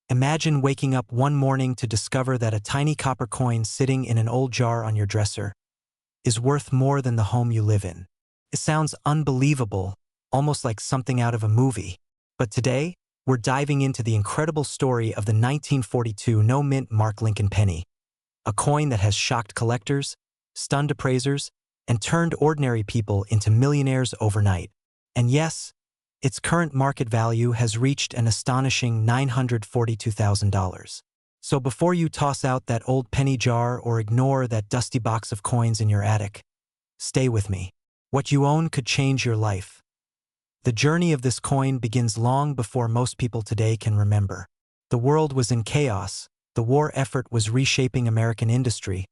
Imagine waking up one morning to discover that a tiny copper coin sitting in an old jar on your dresser is worth more than the home you live in. It sounds unbelievable, almost like something out of a movie. But today, we're diving into the incredible story of the 1942 no-mint Mark Lincoln penny, a coin that has shocked collectors, stunned appraisers, and turned ordinary people into millionaires overnight. And yes, its current market value has reached an astonishing $942,000. So before you toss out that old penny jar or ignore that dusty box of coins in your attic, stay with me. What you own could change your life. The journey of this coin begins long before most people today can remember. The world was in chaos, the war effort was reshaping American industry,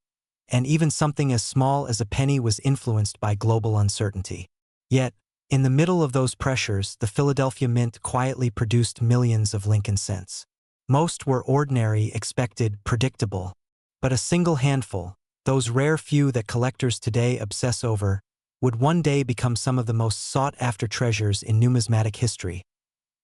and even something as small as a penny was influenced by global uncertainty. Yet, in the middle of those pressures, the Philadelphia Mint quietly produced millions of Lincoln cents. Most were ordinary, expected, predictable. But a single handful, those rare few that collectors today obsess over, would one day become some of the most sought-after treasures in numismatic history.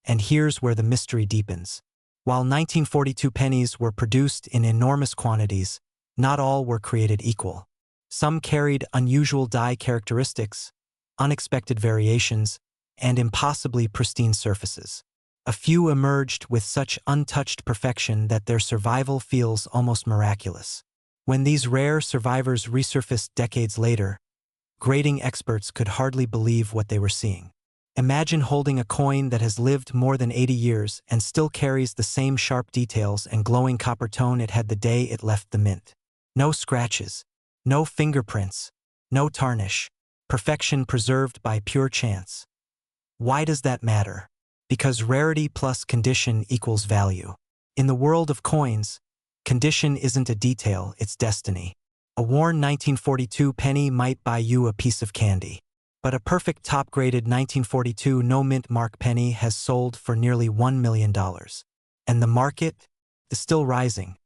And here's where the mystery deepens. While 1942 pennies were produced in enormous quantities, not all were created equal. Some carried unusual die characteristics, unexpected variations, and impossibly pristine surfaces. A few emerged with such untouched perfection that their survival feels almost miraculous. When these rare survivors resurfaced decades later, grading experts could hardly believe what they were seeing. Imagine holding a coin that has lived more than 80 years and still carries the same sharp details and glowing copper tone it had the day it left the mint. No scratches, no fingerprints, no tarnish. Perfection preserved by pure chance. Why does that matter? Because rarity plus condition equals value. In the world of coins, condition isn't a detail, it's destiny. A worn 1942 penny might buy you a piece of candy. But a perfect top-graded 1942 no-mint Mark penny has sold for nearly $1 million. And the market is still rising.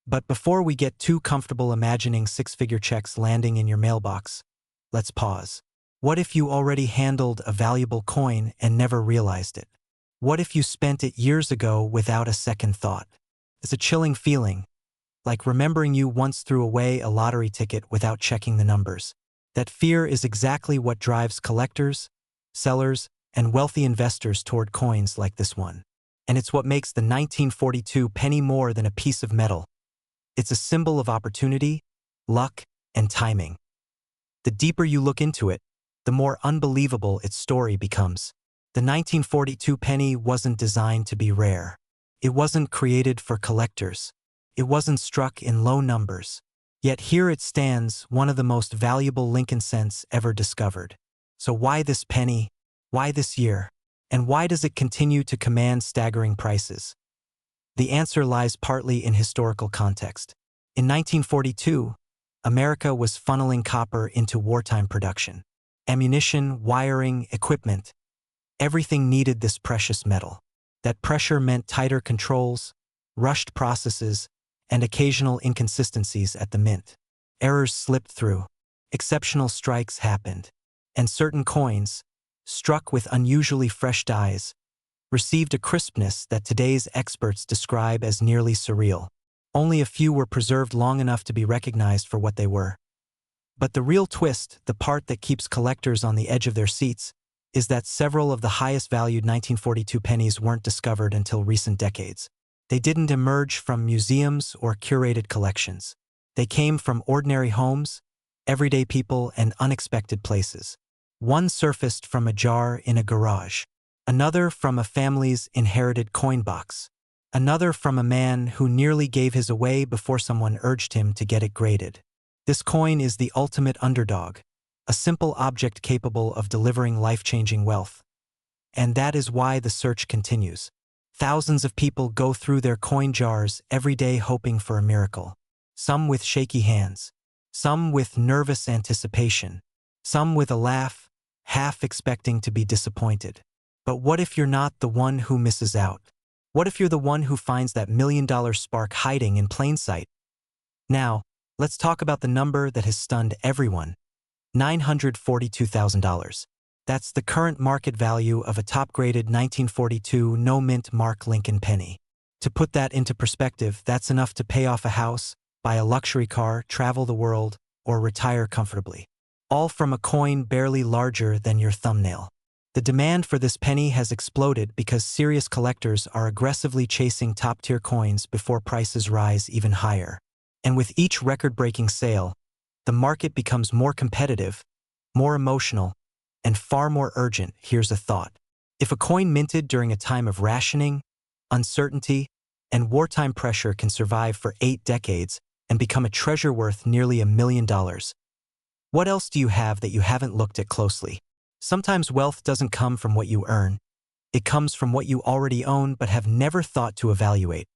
But before we get too comfortable imagining six-figure checks landing in your mailbox, let's pause. What if you already handled a valuable coin and never realized it? What if you spent it years ago without a second thought? It's a chilling feeling, like remembering you once threw away a lottery ticket without checking the numbers. That fear is exactly what drives collectors, sellers, and wealthy investors toward coins like this one. And it's what makes the 1942 penny more than a piece of metal. It's a symbol of opportunity, luck, and timing. The deeper you look into it, the more unbelievable its story becomes. The 1942 penny wasn't designed to be rare. It wasn't created for collectors. It wasn't struck in low numbers. Yet here it stands, one of the most valuable Lincoln cents ever discovered. So why this penny? Why this year? And why does it continue to command staggering prices? The answer lies partly in historical context. In 1942, America was funneling copper into wartime production. Ammunition, wiring, equipment. Everything needed this precious metal. That pressure meant tighter controls, rushed processes, and occasional inconsistencies at the mint. Errors slipped through. Exceptional strikes happened. And certain coins, struck with unusually fresh dies, received a crispness that today's experts describe as nearly surreal. Only a few were preserved long enough to be recognized for what they were. But the real twist, the part that keeps collectors on the edge of their seats, is that several of the highest-valued 1942 pennies weren't discovered until recent decades. They didn't emerge from museums or curated collections. They came from ordinary homes, everyday people, and unexpected places. One surfaced from a jar in a garage. Another from a family's inherited coin box. Another from a man who nearly gave his away before someone urged him to get it graded. This coin is the ultimate underdog, a simple object capable of delivering life-changing wealth. And that is why the search continues. Thousands of people go through their coin jars every day hoping for a miracle. Some with shaky hands, some with nervous anticipation, some with a laugh, half expecting to be disappointed. But what if you're not the one who misses out? What if you're the one who finds that million-dollar spark hiding in plain sight? Now, let's talk about the number that has stunned everyone. $942,000. That's the current market value of a top-graded 1942 no-mint Mark Lincoln penny. To put that into perspective, that's enough to pay off a house, buy a luxury car, travel the world, or retire comfortably. All from a coin barely larger than your thumbnail. The demand for this penny has exploded because serious collectors are aggressively chasing top-tier coins before prices rise even higher. And with each record-breaking sale, the market becomes more competitive, more emotional, and far more urgent. Here's a thought. If a coin minted during a time of rationing, uncertainty, and wartime pressure can survive for 8 decades and become a treasure worth nearly $1 million, what else do you have that you haven't looked at closely? Sometimes wealth doesn't come from what you earn. It comes from what you already own but have never thought to evaluate.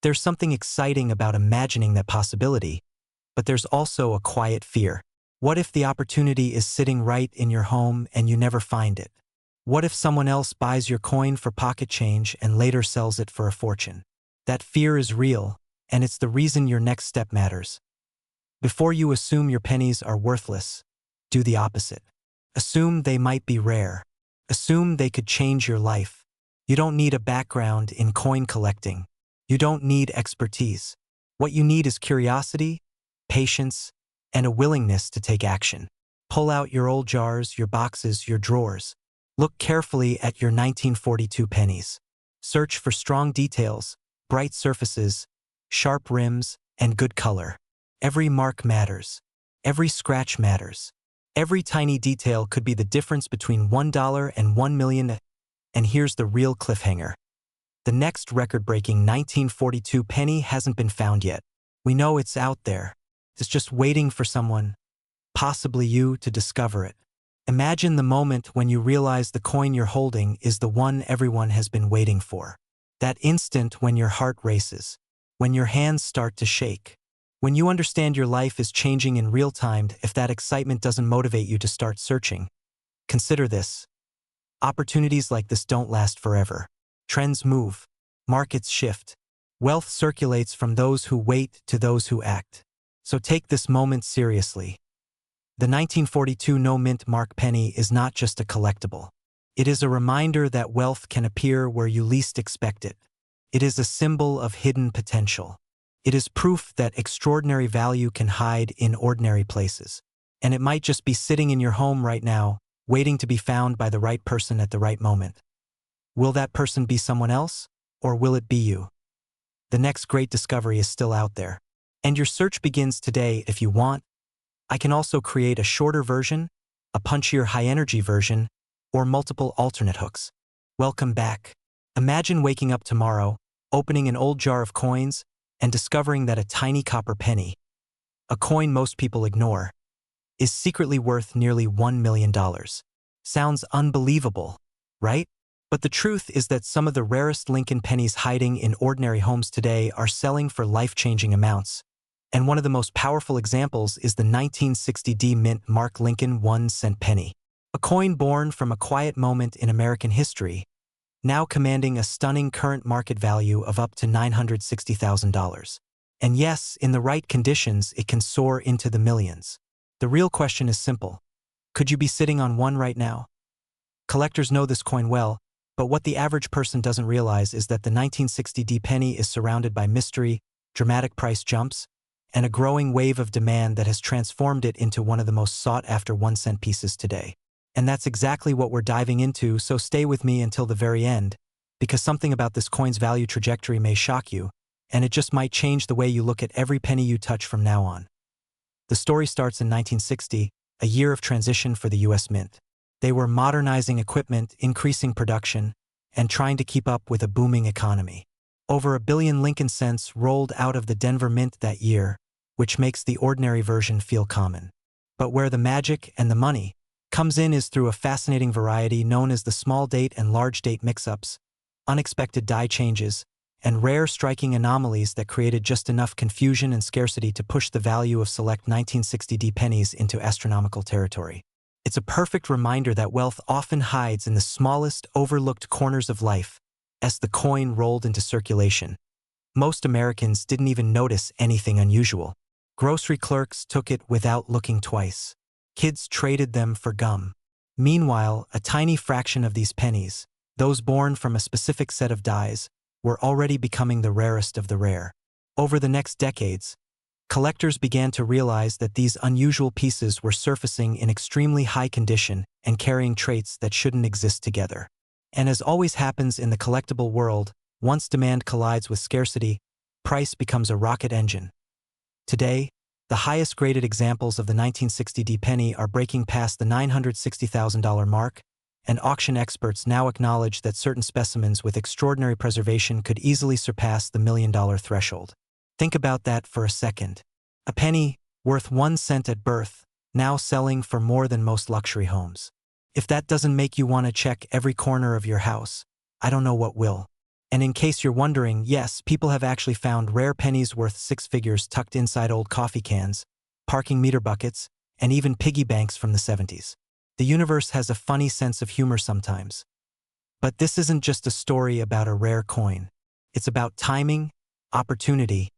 There's something exciting about imagining that possibility, but there's also a quiet fear. What if the opportunity is sitting right in your home and you never find it? What if someone else buys your coin for pocket change and later sells it for a fortune? That fear is real, and it's the reason your next step matters. Before you assume your pennies are worthless, do the opposite. Assume they might be rare. Assume they could change your life. You don't need a background in coin collecting. You don't need expertise. What you need is curiosity, patience, and a willingness to take action. Pull out your old jars, your boxes, your drawers. Look carefully at your 1942 pennies. Search for strong details, bright surfaces, sharp rims, and good color. Every mark matters. Every scratch matters. Every tiny detail could be the difference between $1 and $1 million. And here's the real cliffhanger. The next record-breaking 1942 penny hasn't been found yet. We know it's out there. It's just waiting for someone, possibly you, to discover it. Imagine the moment when you realize the coin you're holding is the one everyone has been waiting for. That instant when your heart races, when your hands start to shake, when you understand your life is changing in real time. If that excitement doesn't motivate you to start searching, consider this. Opportunities like this don't last forever. Trends move. Markets shift. Wealth circulates from those who wait to those who act. So take this moment seriously. The 1942 no-mint mark penny is not just a collectible. It is a reminder that wealth can appear where you least expect it. It is a symbol of hidden potential. It is proof that extraordinary value can hide in ordinary places. And it might just be sitting in your home right now, waiting to be found by the right person at the right moment. Will that person be someone else, or will it be you? The next great discovery is still out there. And your search begins today. If you want, I can also create a shorter version, a punchier high-energy version, or multiple alternate hooks. Welcome back. Imagine waking up tomorrow, opening an old jar of coins, and discovering that a tiny copper penny, a coin most people ignore, is secretly worth nearly $1 million. Sounds unbelievable, right? But the truth is that some of the rarest Lincoln pennies hiding in ordinary homes today are selling for life-changing amounts. And one of the most powerful examples is the 1960 mint mark Lincoln 1-cent penny. A coin born from a quiet moment in American history, now commanding a stunning current market value of up to $960,000. And yes, in the right conditions, it can soar into the millions. The real question is simple. Could you be sitting on one right now? Collectors know this coin well, but what the average person doesn't realize is that the 1960 penny is surrounded by mystery, dramatic price jumps, and a growing wave of demand that has transformed it into one of the most sought-after 1-cent pieces today. And that's exactly what we're diving into, so stay with me until the very end, because something about this coin's value trajectory may shock you, and it just might change the way you look at every penny you touch from now on. The story starts in 1960, a year of transition for the U.S. Mint. They were modernizing equipment, increasing production, and trying to keep up with a booming economy. Over $1 billion Lincoln cents rolled out of the Denver Mint that year, which makes the ordinary version feel common. But where the magic and the money comes in is through a fascinating variety known as the small date and large date mix-ups, unexpected die changes, and rare striking anomalies that created just enough confusion and scarcity to push the value of select 1960 pennies into astronomical territory. It's a perfect reminder that wealth often hides in the smallest, overlooked corners of life. As the coin rolled into circulation, most Americans didn't even notice anything unusual. Grocery clerks took it without looking twice. Kids traded them for gum. Meanwhile, a tiny fraction of these pennies, those born from a specific set of dies, were already becoming the rarest of the rare. Over the next decades, collectors began to realize that these unusual pieces were surfacing in extremely high condition and carrying traits that shouldn't exist together. And as always happens in the collectible world, once demand collides with scarcity, price becomes a rocket engine. Today, the highest graded examples of the 1960 penny are breaking past the $960,000 mark, and auction experts now acknowledge that certain specimens with extraordinary preservation could easily surpass the $1 million threshold. Think about that for a second. A penny, worth 1 cent at birth, now selling for more than most luxury homes. If that doesn't make you want to check every corner of your house, I don't know what will. And in case you're wondering, yes, people have actually found rare pennies worth 6 figures tucked inside old coffee cans, parking meter buckets, and even piggy banks from the 70s. The universe has a funny sense of humor sometimes. But this isn't just a story about a rare coin. It's about timing, opportunity,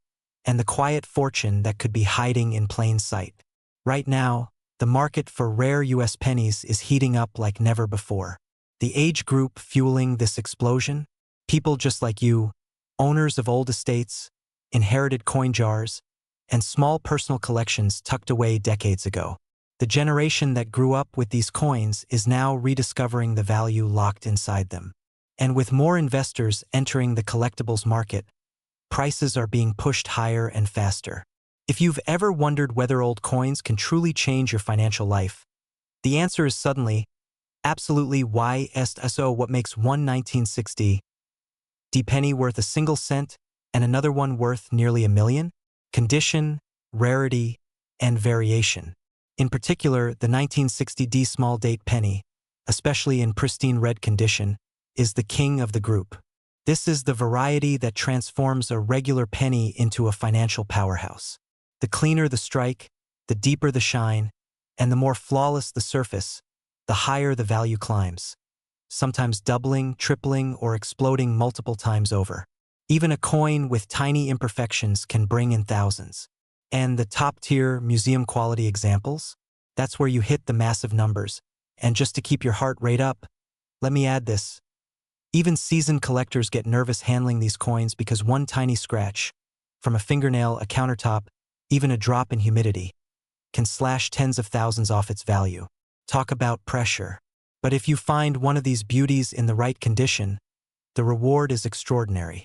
and the quiet fortune that could be hiding in plain sight. Right now, the market for rare US pennies is heating up like never before. The age group fueling this explosion? People just like you, owners of old estates, inherited coin jars, and small personal collections tucked away decades ago. The generation that grew up with these coins is now rediscovering the value locked inside them. And with more investors entering the collectibles market, prices are being pushed higher and faster. If you've ever wondered whether old coins can truly change your financial life, the answer is suddenly, absolutely. Why so what makes one 1960 penny worth a single cent and another one worth nearly $1 million? Condition, rarity, and variation. In particular, the 1960 small date penny, especially in pristine red condition, is the king of the group. This is the variety that transforms a regular penny into a financial powerhouse. The cleaner the strike, the deeper the shine, and the more flawless the surface, the higher the value climbs, sometimes doubling, tripling, or exploding multiple times over. Even a coin with tiny imperfections can bring in thousands. And the top-tier, museum-quality examples? That's where you hit the massive numbers. And just to keep your heart rate up, let me add this. Even seasoned collectors get nervous handling these coins because one tiny scratch, from a fingernail, a countertop, even a drop in humidity, can slash tens of thousands off its value. Talk about pressure. But if you find one of these beauties in the right condition, the reward is extraordinary.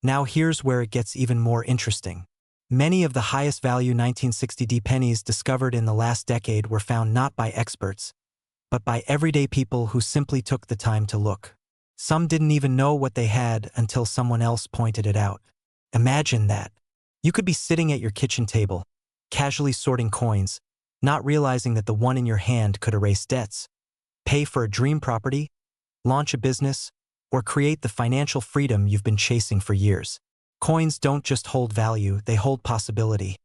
Now here's where it gets even more interesting. Many of the highest value 1960 pennies discovered in the last decade were found not by experts, but by everyday people who simply took the time to look. Some didn't even know what they had until someone else pointed it out. Imagine that. You could be sitting at your kitchen table, casually sorting coins, not realizing that the one in your hand could erase debts, pay for a dream property, launch a business, or create the financial freedom you've been chasing for years. Coins don't just hold value, they hold possibility.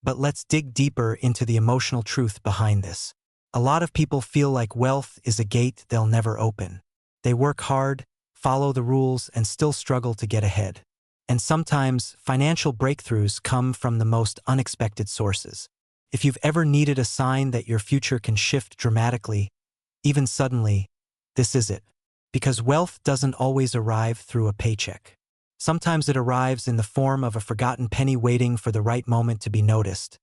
But let's dig deeper into the emotional truth behind this. A lot of people feel like wealth is a gate they'll never open. They work hard, follow the rules, and still struggle to get ahead. And sometimes, financial breakthroughs come from the most unexpected sources. If you've ever needed a sign that your future can shift dramatically, even suddenly, this is it. Because wealth doesn't always arrive through a paycheck. Sometimes it arrives in the form of a forgotten penny waiting for the right moment to be noticed.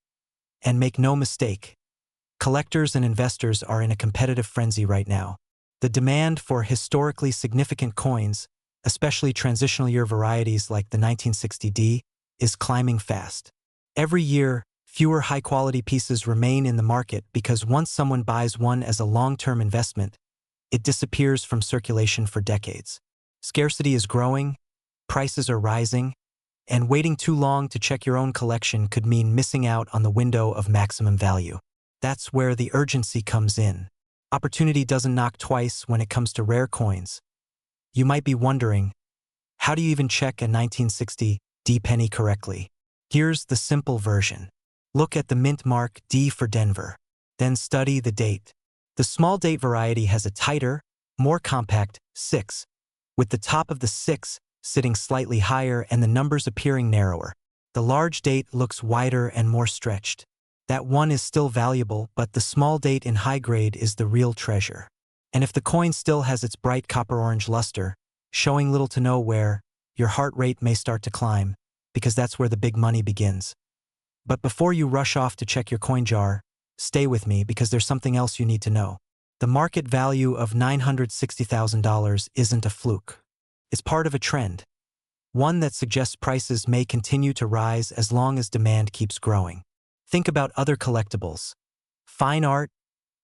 And make no mistake, collectors and investors are in a competitive frenzy right now. The demand for historically significant coins, especially transitional year varieties like the 1960 is climbing fast. Every year, fewer high-quality pieces remain in the market because once someone buys one as a long-term investment, it disappears from circulation for decades. Scarcity is growing, prices are rising, and waiting too long to check your own collection could mean missing out on the window of maximum value. That's where the urgency comes in. Opportunity doesn't knock twice when it comes to rare coins. You might be wondering, how do you even check a 1960 penny correctly? Here's the simple version. Look at the mint mark D for Denver. Then study the date. The small date variety has a tighter, more compact 6, with the top of the 6 sitting slightly higher and the numbers appearing narrower. The large date looks wider and more stretched. That one is still valuable, but the small date in high grade is the real treasure. And if the coin still has its bright copper-orange luster, showing little to no wear, your heart rate may start to climb, because that's where the big money begins. But before you rush off to check your coin jar, stay with me because there's something else you need to know. The market value of $960,000 isn't a fluke. It's part of a trend, one that suggests prices may continue to rise as long as demand keeps growing. Think about other collectibles: fine art,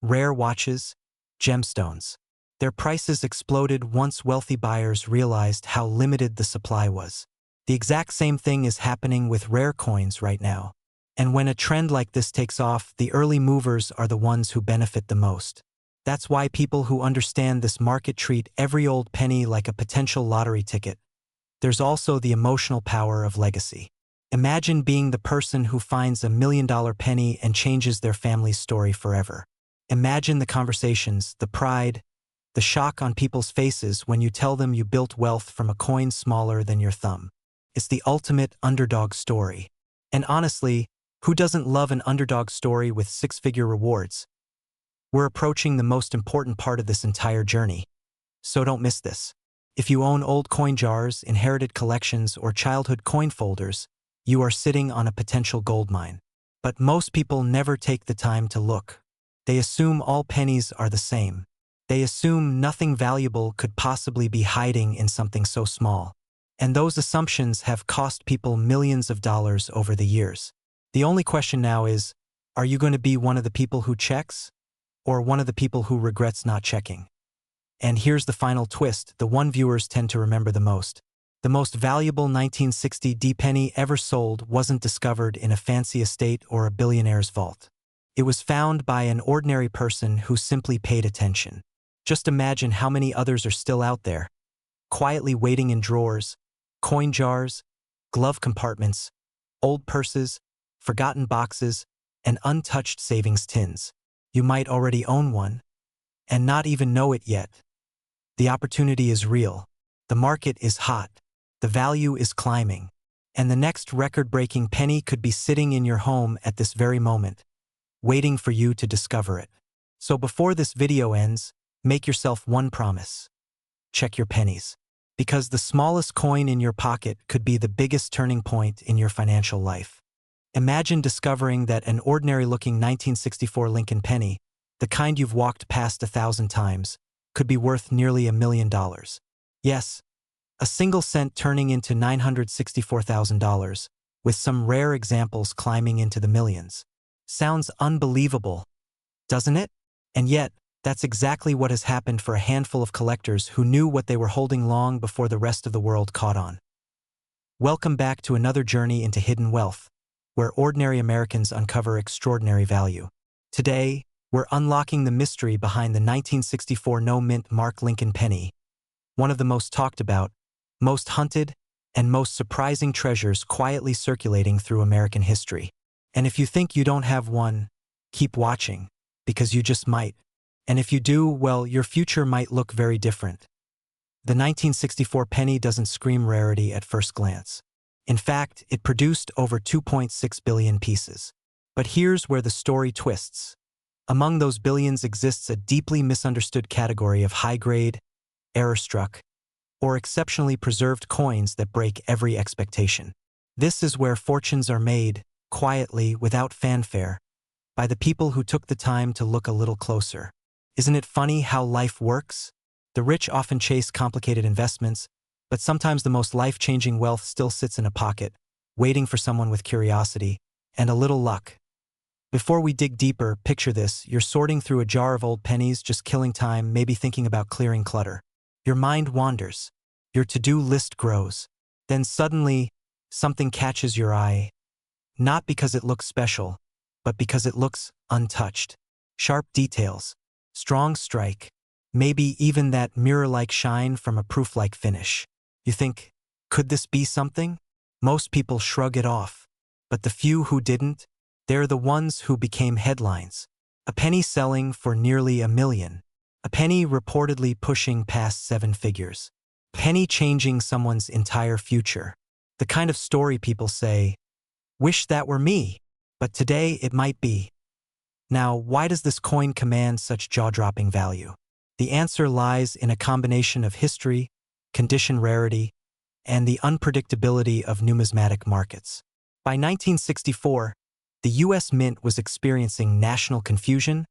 rare watches, gemstones. Their prices exploded once wealthy buyers realized how limited the supply was. The exact same thing is happening with rare coins right now. And when a trend like this takes off, the early movers are the ones who benefit the most. That's why people who understand this market treat every old penny like a potential lottery ticket. There's also the emotional power of legacy. Imagine being the person who finds $1 million penny and changes their family's story forever. Imagine the conversations, the pride, the shock on people's faces when you tell them you built wealth from a coin smaller than your thumb. It's the ultimate underdog story. And honestly, who doesn't love an underdog story with six-figure rewards? We're approaching the most important part of this entire journey, so don't miss this. If you own old coin jars, inherited collections, or childhood coin folders, you are sitting on a potential goldmine. But most people never take the time to look. They assume all pennies are the same. They assume nothing valuable could possibly be hiding in something so small. And those assumptions have cost people millions of dollars over the years. The only question now is, are you going to be one of the people who checks, or one of the people who regrets not checking? And here's the final twist, the one viewers tend to remember the most. The most valuable 1960 penny ever sold wasn't discovered in a fancy estate or a billionaire's vault. It was found by an ordinary person who simply paid attention. Just imagine how many others are still out there, quietly waiting in drawers, coin jars, glove compartments, old purses, forgotten boxes, and untouched savings tins. You might already own one, and not even know it yet. The opportunity is real. The market is hot. The value is climbing. And the next record-breaking penny could be sitting in your home at this very moment, waiting for you to discover it. So before this video ends, make yourself one promise. Check your pennies. Because the smallest coin in your pocket could be the biggest turning point in your financial life. Imagine discovering that an ordinary-looking 1964 Lincoln penny, the kind you've walked past 1,000 times, could be worth nearly $1 million. Yes, a single cent turning into $964,000, with some rare examples climbing into the millions. Sounds unbelievable, doesn't it? And yet, that's exactly what has happened for a handful of collectors who knew what they were holding long before the rest of the world caught on. Welcome back to another journey into hidden wealth, where ordinary Americans uncover extraordinary value. Today, we're unlocking the mystery behind the 1964 no-mint Mark Lincoln penny, one of the most talked about, most hunted, and most surprising treasures quietly circulating through American history. And if you think you don't have one, keep watching, because you just might. And if you do, well, your future might look very different. The 1964 penny doesn't scream rarity at first glance. In fact, it produced over 2.6 billion pieces. But here's where the story twists. Among those billions exists a deeply misunderstood category of high-grade, error-struck, or exceptionally preserved coins that break every expectation. This is where fortunes are made, quietly, without fanfare, by the people who took the time to look a little closer. Isn't it funny how life works? The rich often chase complicated investments, but sometimes the most life-changing wealth still sits in a pocket, waiting for someone with curiosity and a little luck. Before we dig deeper, picture this: you're sorting through a jar of old pennies, just killing time, maybe thinking about clearing clutter. Your mind wanders. Your to-do list grows. Then suddenly, something catches your eye. Not because it looks special, but because it looks untouched. Sharp details, strong strike, maybe even that mirror-like shine from a proof-like finish. You think, could this be something? Most people shrug it off. But the few who didn't, they're the ones who became headlines. A penny selling for nearly $1 million. A penny reportedly pushing past 7 figures. Penny changing someone's entire future. The kind of story people say, wish that were me, but today it might be. Now, why does this coin command such jaw-dropping value? The answer lies in a combination of history, condition rarity, and the unpredictability of numismatic markets. By 1964, the U.S. Mint was experiencing national confusion,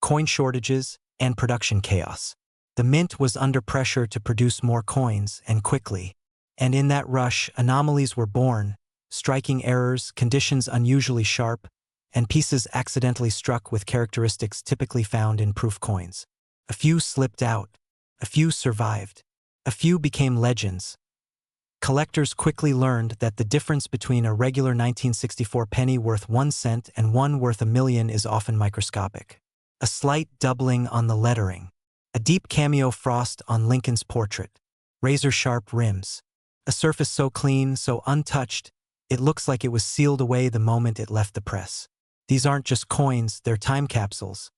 coin shortages, and production chaos. The Mint was under pressure to produce more coins, and quickly. And in that rush, anomalies were born, striking errors, conditions unusually sharp, and pieces accidentally struck with characteristics typically found in proof coins. A few slipped out. A few survived. A few became legends. Collectors quickly learned that the difference between a regular 1964 penny worth 1 cent and one worth $1 million is often microscopic. A slight doubling on the lettering. A deep cameo frost on Lincoln's portrait. Razor-sharp rims. A surface so clean, so untouched, it looks like it was sealed away the moment it left the press. These aren't just coins, they're time capsules.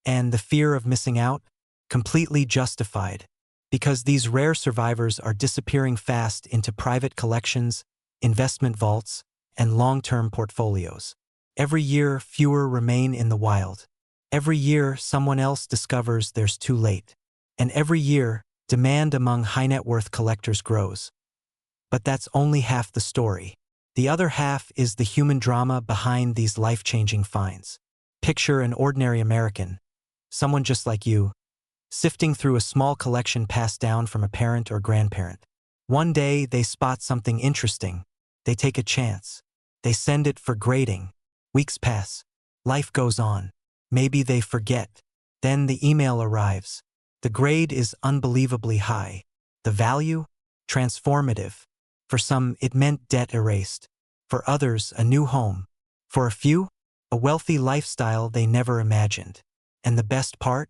And the fear of missing out? Completely justified. Because these rare survivors are disappearing fast into private collections, investment vaults, and long-term portfolios. Every year, fewer remain in the wild. Every year, someone else discovers there's too late. And every year, demand among high-net-worth collectors grows. But that's only half the story. The other half is the human drama behind these life-changing finds. Picture an ordinary American, someone just like you, sifting through a small collection passed down from a parent or grandparent. One day, they spot something interesting. They take a chance. They send it for grading. Weeks pass. Life goes on. Maybe they forget. Then the email arrives. The grade is unbelievably high. The value? Transformative. For some, it meant debt erased. For others, a new home. For a few, a wealthy lifestyle they never imagined. And the best part?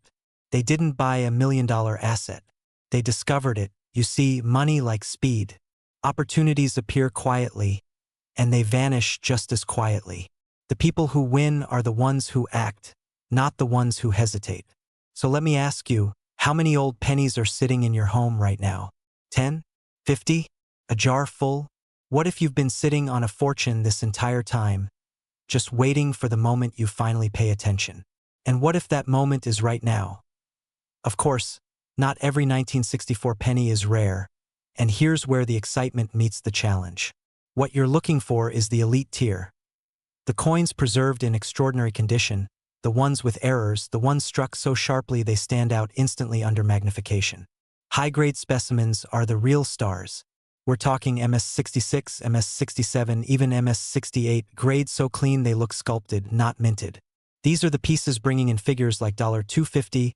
They didn't buy $1 million asset. They discovered it. You see, money like speed. Opportunities appear quietly, and they vanish just as quietly. The people who win are the ones who act, not the ones who hesitate. So let me ask you, how many old pennies are sitting in your home right now? 10? 50? A jar full? What if you've been sitting on a fortune this entire time, just waiting for the moment you finally pay attention? And what if that moment is right now? Of course, not every 1964 penny is rare, and here's where the excitement meets the challenge. What you're looking for is the elite tier. The coins preserved in extraordinary condition, the ones with errors, the ones struck so sharply they stand out instantly under magnification. High-grade specimens are the real stars. We're talking MS-66, MS-67, even MS-68, grades so clean they look sculpted, not minted. These are the pieces bringing in figures like $250,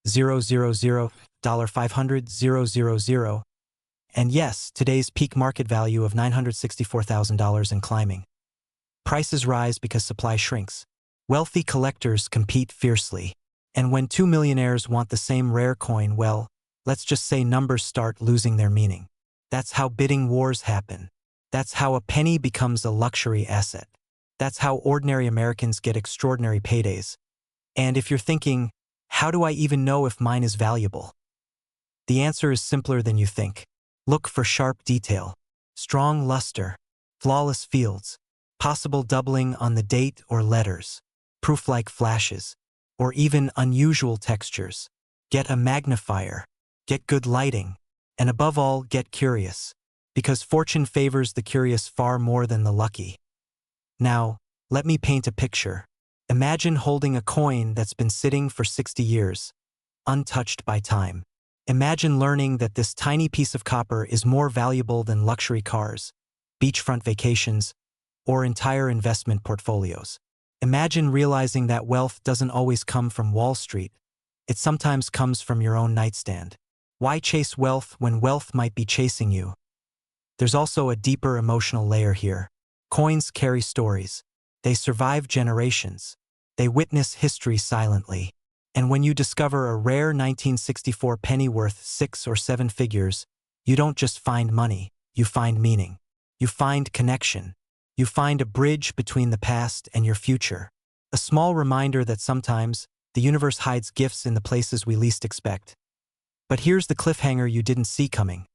$000, $500, $000, and yes, today's peak market value of $964,000 and climbing. Prices rise because supply shrinks. Wealthy collectors compete fiercely. And when two millionaires want the same rare coin, well, let's just say numbers start losing their meaning. That's how bidding wars happen. That's how a penny becomes a luxury asset. That's how ordinary Americans get extraordinary paydays. And if you're thinking, how do I even know if mine is valuable? The answer is simpler than you think. Look for sharp detail, strong luster, flawless fields, possible doubling on the date or letters, proof-like flashes, or even unusual textures. Get a magnifier, get good lighting, and above all, get curious, because fortune favors the curious far more than the lucky. Now, let me paint a picture. Imagine holding a coin that's been sitting for 60 years, untouched by time. Imagine learning that this tiny piece of copper is more valuable than luxury cars, beachfront vacations, or entire investment portfolios. Imagine realizing that wealth doesn't always come from Wall Street. It sometimes comes from your own nightstand. Why chase wealth when wealth might be chasing you? There's also a deeper emotional layer here. Coins carry stories. They survive generations. They witness history silently. And when you discover a rare 1964 penny worth 6 or 7 figures, you don't just find money, you find meaning. You find connection. You find a bridge between the past and your future. A small reminder that sometimes the universe hides gifts in the places we least expect. But here's the cliffhanger you didn't see coming.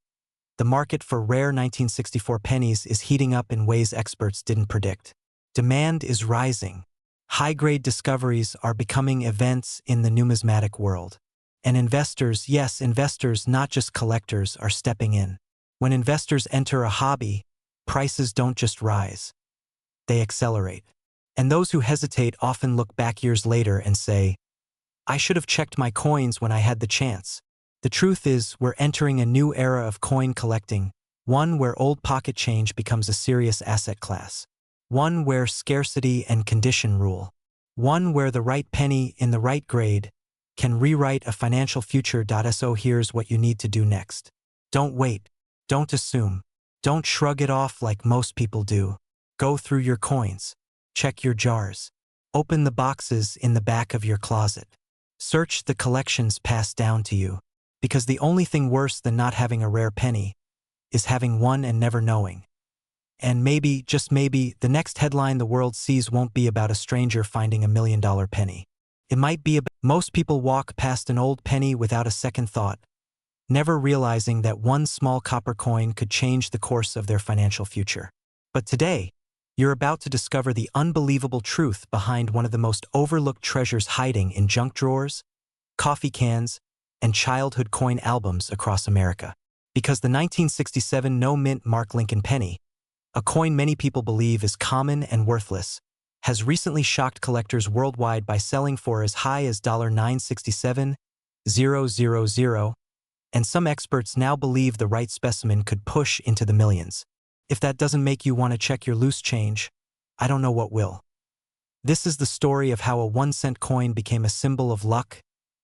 The market for rare 1964 pennies is heating up in ways experts didn't predict. Demand is rising. High-grade discoveries are becoming events in the numismatic world. And investors, yes, investors, not just collectors, are stepping in. When investors enter a hobby, prices don't just rise, they accelerate. And those who hesitate often look back years later and say, I should have checked my coins when I had the chance. The truth is, we're entering a new era of coin collecting, one where old pocket change becomes a serious asset class. One where scarcity and condition rule. One where the right penny in the right grade can rewrite a financial future. So here's what you need to do next. Don't wait. Don't assume. Don't shrug it off like most people do. Go through your coins. Check your jars. Open the boxes in the back of your closet. Search the collections passed down to you. Because the only thing worse than not having a rare penny is having one and never knowing. And maybe, just maybe, the next headline the world sees won't be about a stranger finding $1 million penny. It might be about most people walk past an old penny without a second thought, never realizing that one small copper coin could change the course of their financial future. But today, you're about to discover the unbelievable truth behind one of the most overlooked treasures hiding in junk drawers, coffee cans, and childhood coin albums across America. Because the 1967 no-mint Mark Lincoln penny, a coin many people believe is common and worthless, has recently shocked collectors worldwide by selling for as high as $967,000, and some experts now believe the right specimen could push into the millions. If that doesn't make you want to check your loose change, I don't know what will. This is the story of how a 1-cent coin became a symbol of luck,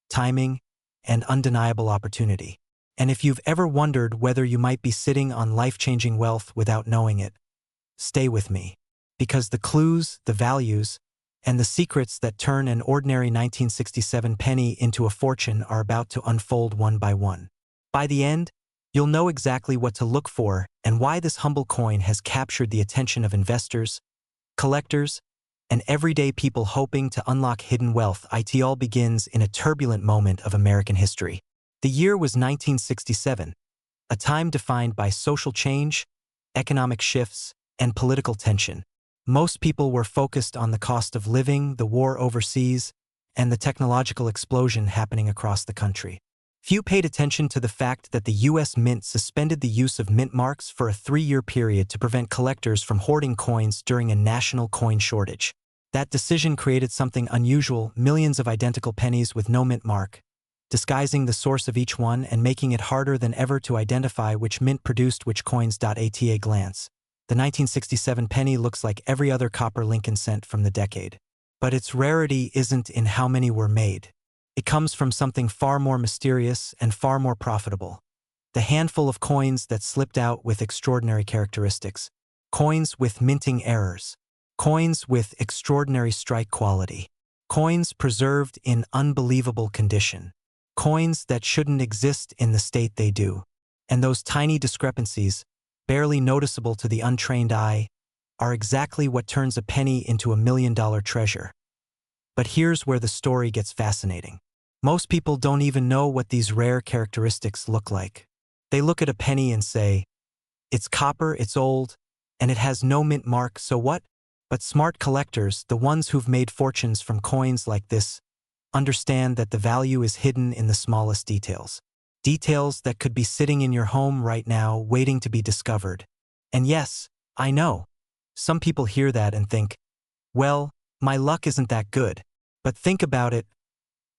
timing, and undeniable opportunity. And if you've ever wondered whether you might be sitting on life-changing wealth without knowing it, stay with me. Because the clues, the values, and the secrets that turn an ordinary 1967 penny into a fortune are about to unfold one by one. By the end, you'll know exactly what to look for and why this humble coin has captured the attention of investors, collectors, and everyday people hoping to unlock hidden wealth. It all begins in a turbulent moment of American history. The year was 1967, a time defined by social change, economic shifts, and political tension. Most people were focused on the cost of living, the war overseas, and the technological explosion happening across the country. Few paid attention to the fact that the U.S. Mint suspended the use of mint marks for a 3-year period to prevent collectors from hoarding coins during a national coin shortage. That decision created something unusual: millions of identical pennies with no mint mark, disguising the source of each one and making it harder than ever to identify which mint produced which coins. At a glance, the 1967 penny looks like every other copper Lincoln cent from the decade. But its rarity isn't in how many were made. It comes from something far more mysterious and far more profitable. The handful of coins that slipped out with extraordinary characteristics. Coins with minting errors. Coins with extraordinary strike quality. Coins preserved in unbelievable condition. Coins that shouldn't exist in the state they do. And those tiny discrepancies, barely noticeable to the untrained eye, are exactly what turns a penny into $1 million treasure. But here's where the story gets fascinating. Most people don't even know what these rare characteristics look like. They look at a penny and say, it's copper, it's old, and it has no mint mark, so what? But smart collectors, the ones who've made fortunes from coins like this, understand that the value is hidden in the smallest details. Details that could be sitting in your home right now, waiting to be discovered. And yes, I know, some people hear that and think, well, my luck isn't that good. But think about it.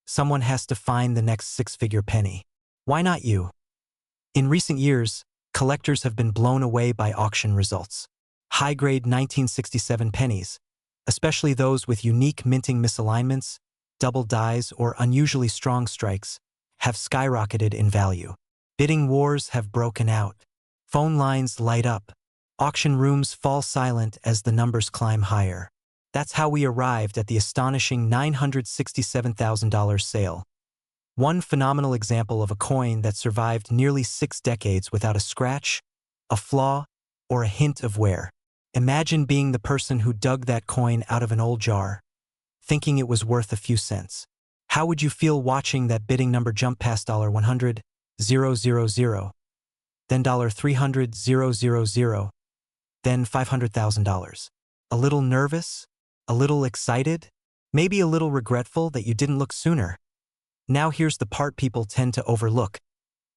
Someone has to find the next 6-figure penny. Why not you? In recent years, collectors have been blown away by auction results. High-grade 1967 pennies, especially those with unique minting misalignments, double dies, or unusually strong strikes, have skyrocketed in value. Bidding wars have broken out. Phone lines light up. Auction rooms fall silent as the numbers climb higher. That's how we arrived at the astonishing $967,000 sale. One phenomenal example of a coin that survived nearly 6 decades without a scratch, a flaw, or a hint of wear. Imagine being the person who dug that coin out of an old jar, thinking it was worth a few cents. How would you feel watching that bidding number jump past $100,000, then $300,000, then $500,000? A little nervous? A little excited? Maybe a little regretful that you didn't look sooner? Now here's the part people tend to overlook.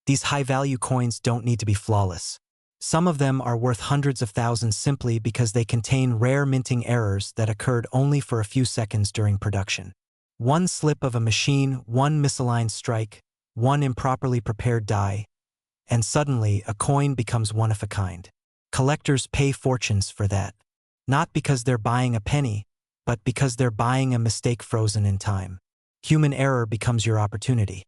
These high-value coins don't need to be flawless. Some of them are worth hundreds of thousands simply because they contain rare minting errors that occurred only for a few seconds during production. One slip of a machine, one misaligned strike, one improperly prepared die, and suddenly a coin becomes one of a kind. Collectors pay fortunes for that. Not because they're buying a penny, but because they're buying a mistake frozen in time. Human error becomes your opportunity.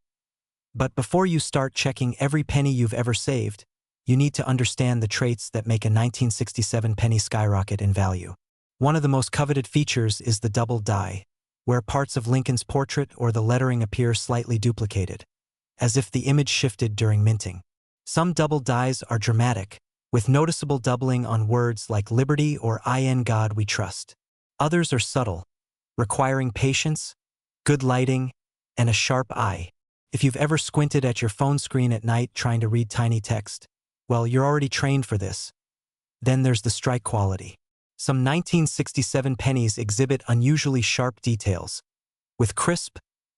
But before you start checking every penny you've ever saved, you need to understand the traits that make a 1967 penny skyrocket in value. One of the most coveted features is the double die, where parts of Lincoln's portrait or the lettering appear slightly duplicated, as if the image shifted during minting. Some double dies are dramatic, with noticeable doubling on words like liberty or in God we trust. Others are subtle, requiring patience, good lighting, and a sharp eye. If you've ever squinted at your phone screen at night trying to read tiny text, well, you're already trained for this. Then there's the strike quality. Some 1967 pennies exhibit unusually sharp details, with crisp,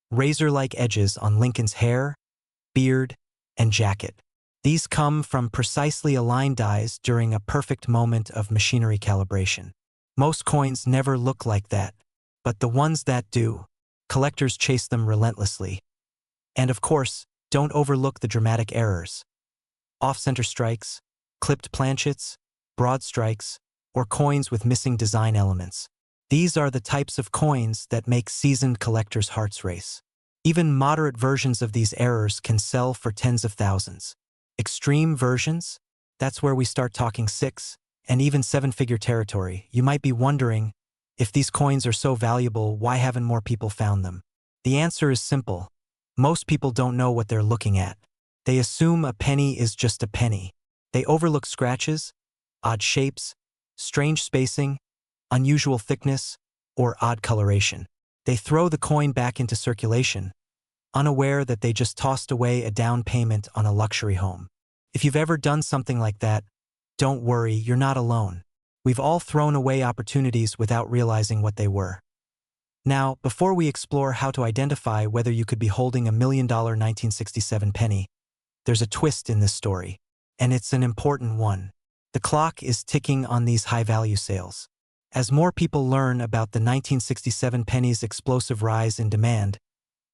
razor-like edges on Lincoln's hair, beard, and jacket. These come from precisely aligned dies during a perfect moment of machinery calibration. Most coins never look like that, but the ones that do, collectors chase them relentlessly. And of course, don't overlook the dramatic errors. Off-center strikes, clipped planchets, broad strikes, or coins with missing design elements. These are the types of coins that make seasoned collectors' hearts race. Even moderate versions of these errors can sell for tens of thousands. Extreme versions? That's where we start talking six, and even seven-figure territory. You might be wondering, if these coins are so valuable, why haven't more people found them? The answer is simple. Most people don't know what they're looking at. They assume a penny is just a penny. They overlook scratches, odd shapes, strange spacing, unusual thickness, or odd coloration. They throw the coin back into circulation, unaware that they just tossed away a down payment on a luxury home. If you've ever done something like that, don't worry, you're not alone. We've all thrown away opportunities without realizing what they were. Now, before we explore how to identify whether you could be holding $1 million 1967 penny, there's a twist in this story, and it's an important one. The clock is ticking on these high-value sales. As more people learn about the 1967 penny's explosive rise in demand,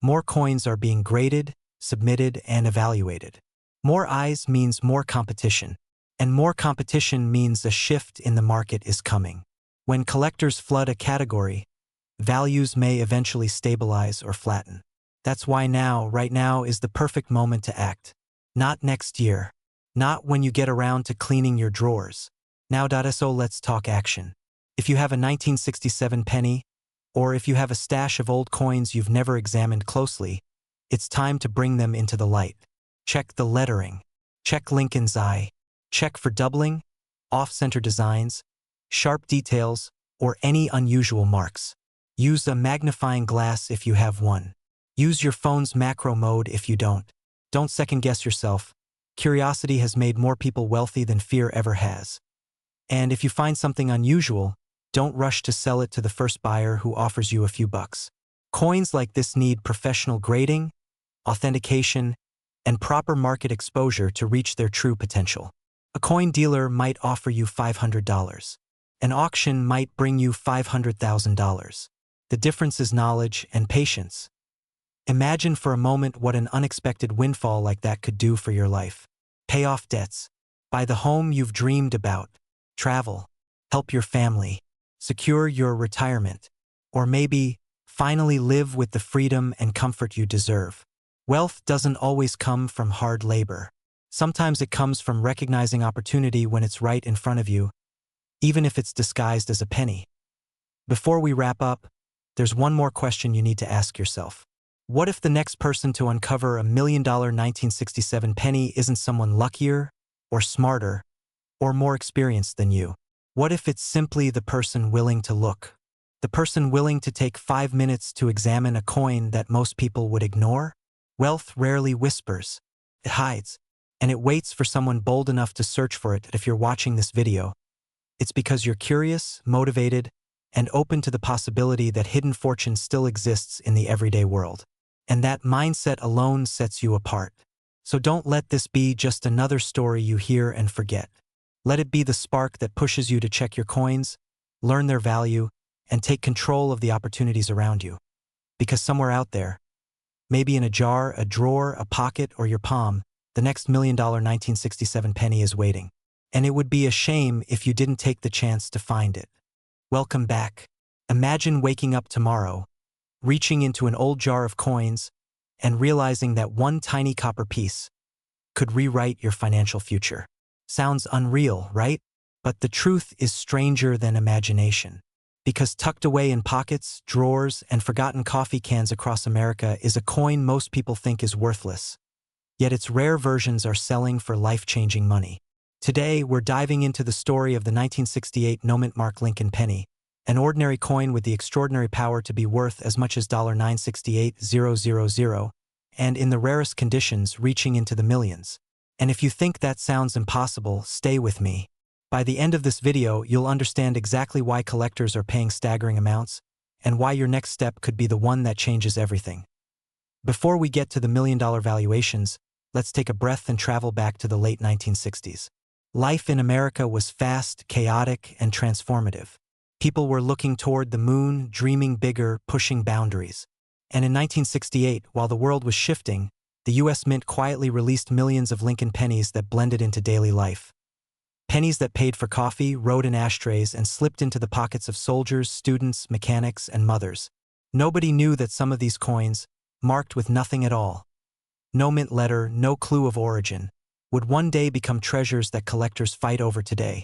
more coins are being graded, submitted, and evaluated. More eyes means more competition, and more competition means a shift in the market is coming. When collectors flood a category, values may eventually stabilize or flatten. That's why right now is the perfect moment to act. Not next year. Not when you get around to cleaning your drawers. Now.so let's talk action. If you have a 1967 penny, or if you have a stash of old coins you've never examined closely, it's time to bring them into the light. Check the lettering. Check Lincoln's eye. Check for doubling, off-center designs, sharp details, or any unusual marks. Use a magnifying glass if you have one. Use your phone's macro mode if you don't. Don't second-guess yourself. Curiosity has made more people wealthy than fear ever has. And if you find something unusual, don't rush to sell it to the first buyer who offers you a few bucks. Coins like this need professional grading, authentication, and proper market exposure to reach their true potential. A coin dealer might offer you $500. An auction might bring you $500,000. The difference is knowledge and patience. Imagine for a moment what an unexpected windfall like that could do for your life. Pay off debts, buy the home you've dreamed about, travel, help your family, secure your retirement, or maybe finally live with the freedom and comfort you deserve. Wealth doesn't always come from hard labor. Sometimes it comes from recognizing opportunity when it's right in front of you, even if it's disguised as a penny. Before we wrap up, there's one more question you need to ask yourself. What if the next person to uncover a $1 million 1967 penny isn't someone luckier, or smarter, or more experienced than you? What if it's simply the person willing to look? The person willing to take 5 minutes to examine a coin that most people would ignore? Wealth rarely whispers. It hides, and it waits for someone bold enough to search for it. If you're watching this video, it's because you're curious, motivated, and open to the possibility that hidden fortune still exists in the everyday world. And that mindset alone sets you apart. So don't let this be just another story you hear and forget. Let it be the spark that pushes you to check your coins, learn their value, and take control of the opportunities around you. Because somewhere out there, maybe in a jar, a drawer, a pocket, or your palm, the next $1 million 1967 penny is waiting. And it would be a shame if you didn't take the chance to find it. Welcome back. Imagine waking up tomorrow, reaching into an old jar of coins, and realizing that one tiny copper piece could rewrite your financial future. Sounds unreal, right? But the truth is stranger than imagination. Because tucked away in pockets, drawers, and forgotten coffee cans across America is a coin most people think is worthless. Yet its rare versions are selling for life-changing money. Today, we're diving into the story of the 1968 no-mint mark Lincoln penny, an ordinary coin with the extraordinary power to be worth as much as $968,000, and in the rarest conditions reaching into the millions. And if you think that sounds impossible, stay with me. By the end of this video, you'll understand exactly why collectors are paying staggering amounts, and why your next step could be the one that changes everything. Before we get to the million-dollar valuations, let's take a breath and travel back to the late 1960s. Life in America was fast, chaotic, and transformative. People were looking toward the moon, dreaming bigger, pushing boundaries. And in 1968, while the world was shifting, the U.S. Mint quietly released millions of Lincoln pennies that blended into daily life. Pennies that paid for coffee, rode in ashtrays, and slipped into the pockets of soldiers, students, mechanics, and mothers. Nobody knew that some of these coins, marked with nothing at all, no mint letter, no clue of origin, would one day become treasures that collectors fight over today.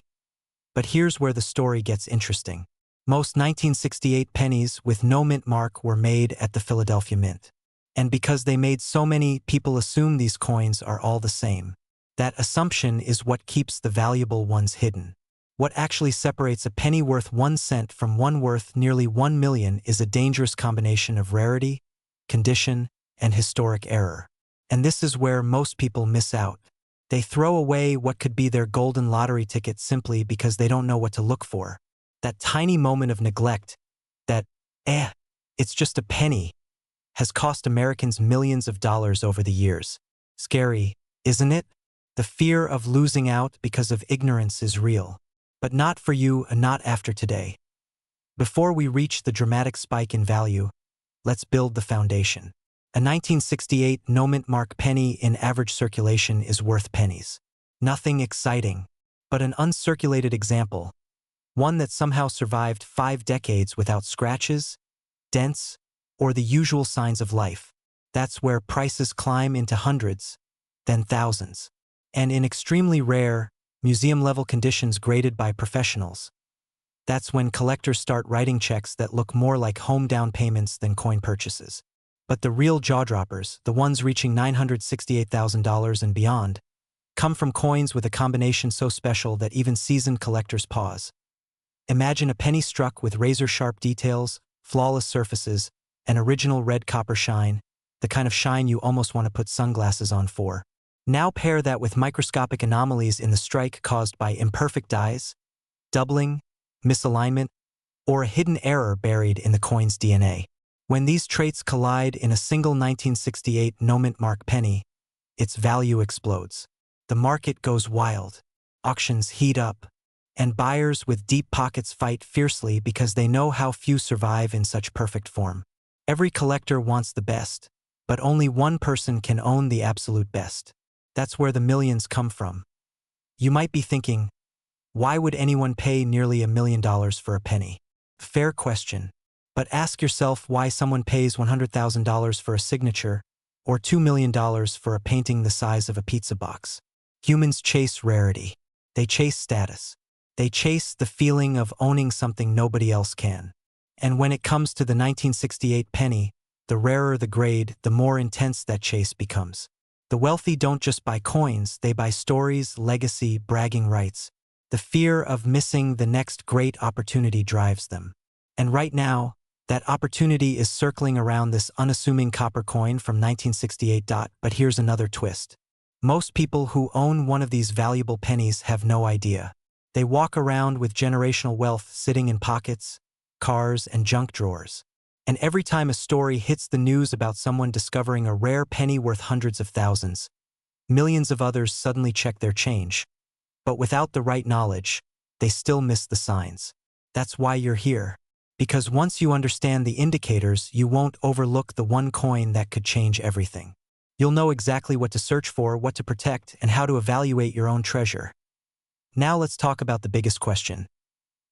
But here's where the story gets interesting. Most 1968 pennies with no mint mark were made at the Philadelphia Mint. And because they made so many, people assume these coins are all the same. That assumption is what keeps the valuable ones hidden. What actually separates a penny worth 1 cent from one worth nearly 1 million is a dangerous combination of rarity, condition, and historic error. And this is where most people miss out. They throw away what could be their golden lottery ticket simply because they don't know what to look for. That tiny moment of neglect, that, it's just a penny, has cost Americans millions of dollars over the years. Scary, isn't it? The fear of losing out because of ignorance is real. But not for you and not after today. Before we reach the dramatic spike in value, let's build the foundation. A 1968 no-mint mark penny in average circulation is worth pennies. Nothing exciting, but an uncirculated example. One that somehow survived 5 decades without scratches, dents, or the usual signs of life. That's where prices climb into hundreds, then thousands. And in extremely rare, museum-level conditions graded by professionals. That's when collectors start writing checks that look more like home down payments than coin purchases. But the real jaw-droppers, the ones reaching $968,000 and beyond, come from coins with a combination so special that even seasoned collectors pause. Imagine a penny struck with razor-sharp details, flawless surfaces, an original red copper shine, the kind of shine you almost want to put sunglasses on for. Now pair that with microscopic anomalies in the strike caused by imperfect dies, doubling, misalignment, or a hidden error buried in the coin's DNA. When these traits collide in a single 1968 no-mint mark penny, its value explodes. The market goes wild, auctions heat up, and buyers with deep pockets fight fiercely because they know how few survive in such perfect form. Every collector wants the best, but only one person can own the absolute best. That's where the millions come from. You might be thinking, why would anyone pay nearly $1 million for a penny? Fair question. But ask yourself why someone pays $100,000 for a signature or $2 million for a painting the size of a pizza box. Humans chase rarity. They chase status. They chase the feeling of owning something nobody else can. And when it comes to the 1968 penny, the rarer the grade, the more intense that chase becomes. The wealthy don't just buy coins, they buy stories, legacy, bragging rights. The fear of missing the next great opportunity drives them. And right now, that opportunity is circling around this unassuming copper coin from 1968. But here's another twist. Most people who own one of these valuable pennies have no idea. They walk around with generational wealth sitting in pockets, cars, and junk drawers. And every time a story hits the news about someone discovering a rare penny worth hundreds of thousands, millions of others suddenly check their change. But without the right knowledge, they still miss the signs. That's why you're here. Because once you understand the indicators, you won't overlook the one coin that could change everything. You'll know exactly what to search for, what to protect, and how to evaluate your own treasure. Now let's talk about the biggest question.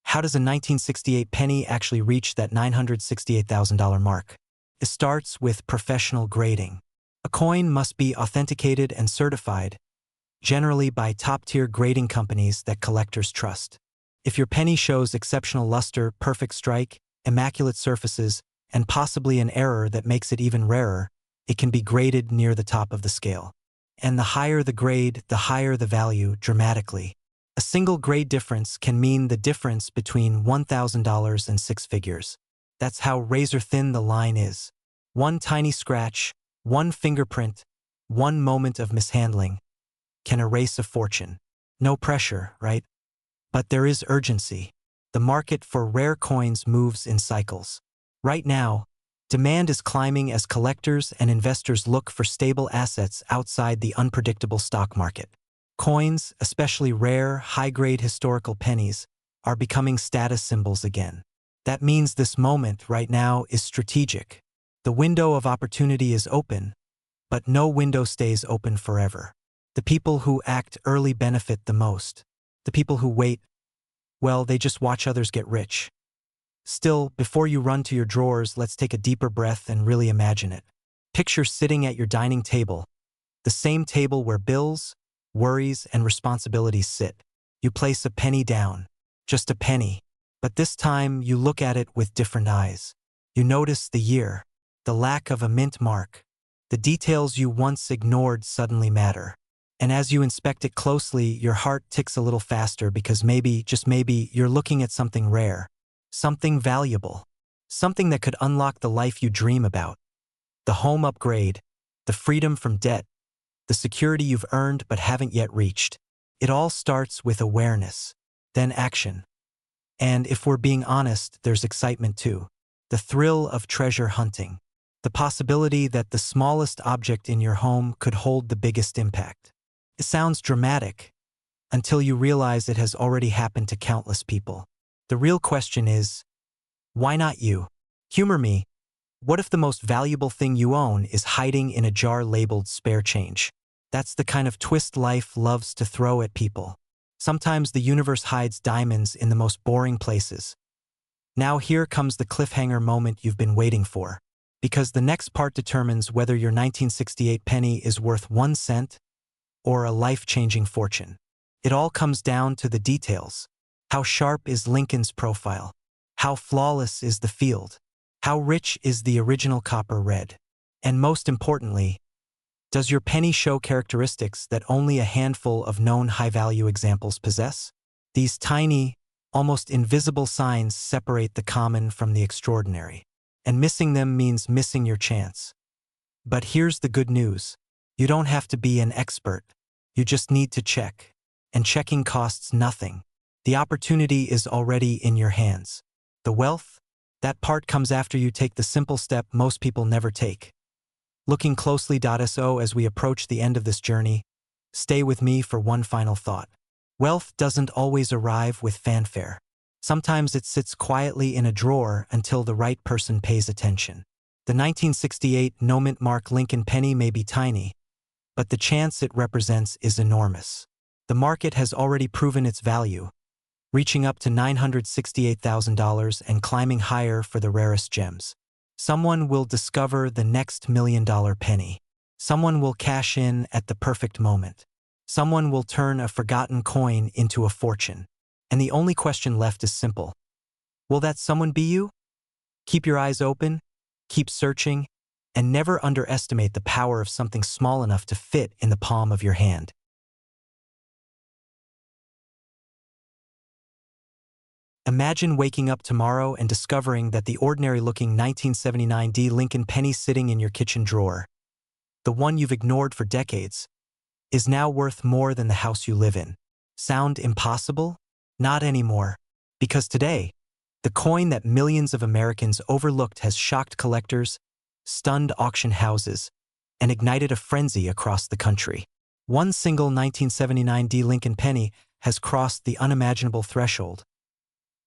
How does a 1968 penny actually reach that $968,000 mark? It starts with professional grading. A coin must be authenticated and certified, generally by top-tier grading companies that collectors trust. If your penny shows exceptional luster, perfect strike, immaculate surfaces, and possibly an error that makes it even rarer, it can be graded near the top of the scale. And the higher the grade, the higher the value, dramatically. A single grade difference can mean the difference between $1,000 and six figures. That's how razor-thin the line is. One tiny scratch, one fingerprint, one moment of mishandling can erase a fortune. No pressure, right? But there is urgency. The market for rare coins moves in cycles. Right now, demand is climbing as collectors and investors look for stable assets outside the unpredictable stock market. Coins, especially rare, high-grade historical pennies, are becoming status symbols again. That means this moment right now is strategic. The window of opportunity is open, but no window stays open forever. The people who act early benefit the most. The people who wait, well, they just watch others get rich. Still, before you run to your drawers, let's take a deeper breath and really imagine it. Picture sitting at your dining table, the same table where bills, worries, and responsibilities sit. You place a penny down, just a penny, but this time you look at it with different eyes. You notice the year, the lack of a mint mark. The details you once ignored suddenly matter. And as you inspect it closely, your heart ticks a little faster because maybe, just maybe, you're looking at something rare, something valuable, something that could unlock the life you dream about. The home upgrade, the freedom from debt, the security you've earned but haven't yet reached. It all starts with awareness, then action. And if we're being honest, there's excitement too. The thrill of treasure hunting. The possibility that the smallest object in your home could hold the biggest impact. It sounds dramatic, until you realize it has already happened to countless people. The real question is, why not you? Humor me. What if the most valuable thing you own is hiding in a jar labeled spare change? That's the kind of twist life loves to throw at people. Sometimes the universe hides diamonds in the most boring places. Now here comes the cliffhanger moment you've been waiting for. Because the next part determines whether your 1968 penny is worth 1 cent or a life-changing fortune. It all comes down to the details. How sharp is Lincoln's profile? How flawless is the field? How rich is the original copper red? And most importantly, does your penny show characteristics that only a handful of known high-value examples possess? These tiny, almost invisible signs separate the common from the extraordinary. And missing them means missing your chance. But here's the good news. You don't have to be an expert. You just need to check. And checking costs nothing. The opportunity is already in your hands. The wealth? That part comes after you take the simple step most people never take. Looking closely. So as we approach the end of this journey, stay with me for one final thought. Wealth doesn't always arrive with fanfare. Sometimes it sits quietly in a drawer until the right person pays attention. The 1968 no-mint mark Lincoln penny may be tiny, but the chance it represents is enormous. The market has already proven its value, reaching up to $968,000 and climbing higher for the rarest gems. Someone will discover the next $1,000,000 penny. Someone will cash in at the perfect moment. Someone will turn a forgotten coin into a fortune. And the only question left is simple. Will that someone be you? Keep your eyes open, keep searching, and never underestimate the power of something small enough to fit in the palm of your hand. Imagine waking up tomorrow and discovering that the ordinary-looking 1979 Lincoln penny sitting in your kitchen drawer, the one you've ignored for decades, is now worth more than the house you live in. Sound impossible? Not anymore. Because today, the coin that millions of Americans overlooked has shocked collectors, stunned auction houses, and ignited a frenzy across the country. One single 1979 Lincoln penny has crossed the unimaginable threshold,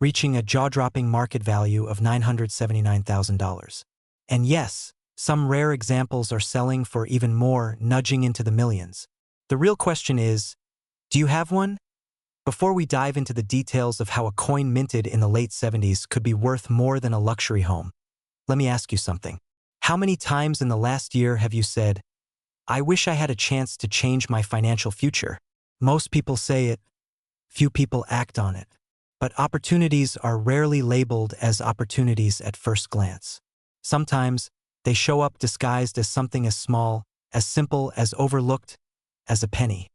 reaching a jaw-dropping market value of $979,000. And yes, some rare examples are selling for even more, nudging into the millions. The real question is, do you have one? Before we dive into the details of how a coin minted in the late 70s could be worth more than a luxury home, let me ask you something. How many times in the last year have you said, "I wish I had a chance to change my financial future"? Most people say it, few people act on it. But opportunities are rarely labeled as opportunities at first glance. Sometimes, they show up disguised as something as small, as simple, as overlooked as a penny.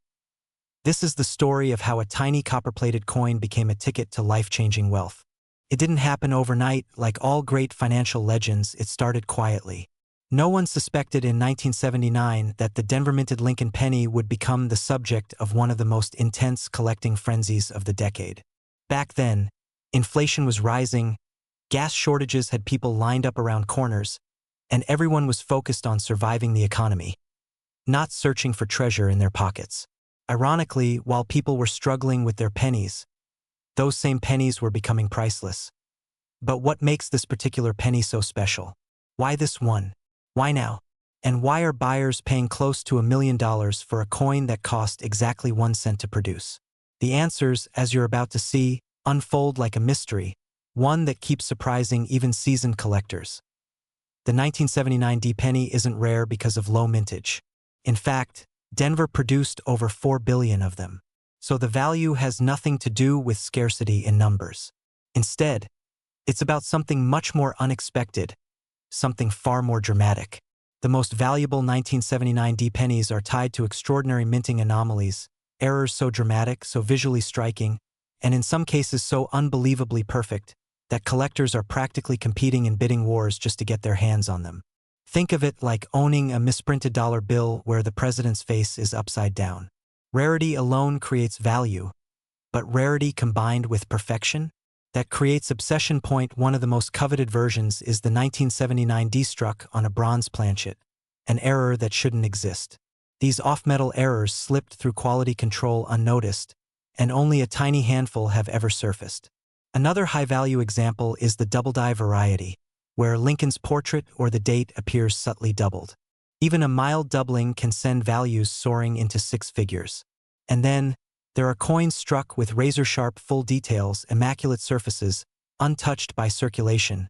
This is the story of how a tiny copper-plated coin became a ticket to life-changing wealth. It didn't happen overnight. Like all great financial legends, it started quietly. No one suspected in 1979 that the Denver-minted Lincoln penny would become the subject of one of the most intense collecting frenzies of the decade. Back then, inflation was rising, gas shortages had people lined up around corners, and everyone was focused on surviving the economy, not searching for treasure in their pockets. Ironically, while people were struggling with their pennies, those same pennies were becoming priceless. But what makes this particular penny so special? Why this one? Why now? And why are buyers paying close to $1 million for a coin that cost exactly 1 cent to produce? The answers, as you're about to see, unfold like a mystery, one that keeps surprising even seasoned collectors. The 1979 D penny isn't rare because of low mintage. In fact, Denver produced over 4 billion of them. So the value has nothing to do with scarcity in numbers. Instead, it's about something much more unexpected, something far more dramatic. The most valuable 1979 D pennies are tied to extraordinary minting anomalies, errors so dramatic, so visually striking, and in some cases so unbelievably perfect, that collectors are practically competing in bidding wars just to get their hands on them. Think of it like owning a misprinted dollar bill where the president's face is upside down. Rarity alone creates value, but rarity combined with perfection? That creates obsession. One of the most coveted versions is the 1979 D struck on a bronze planchet, an error that shouldn't exist. These off-metal errors slipped through quality control unnoticed, and only a tiny handful have ever surfaced. Another high-value example is the double-die variety, where Lincoln's portrait or the date appears subtly doubled. Even a mild doubling can send values soaring into 6 figures. And then, there are coins struck with razor-sharp full details, immaculate surfaces, untouched by circulation,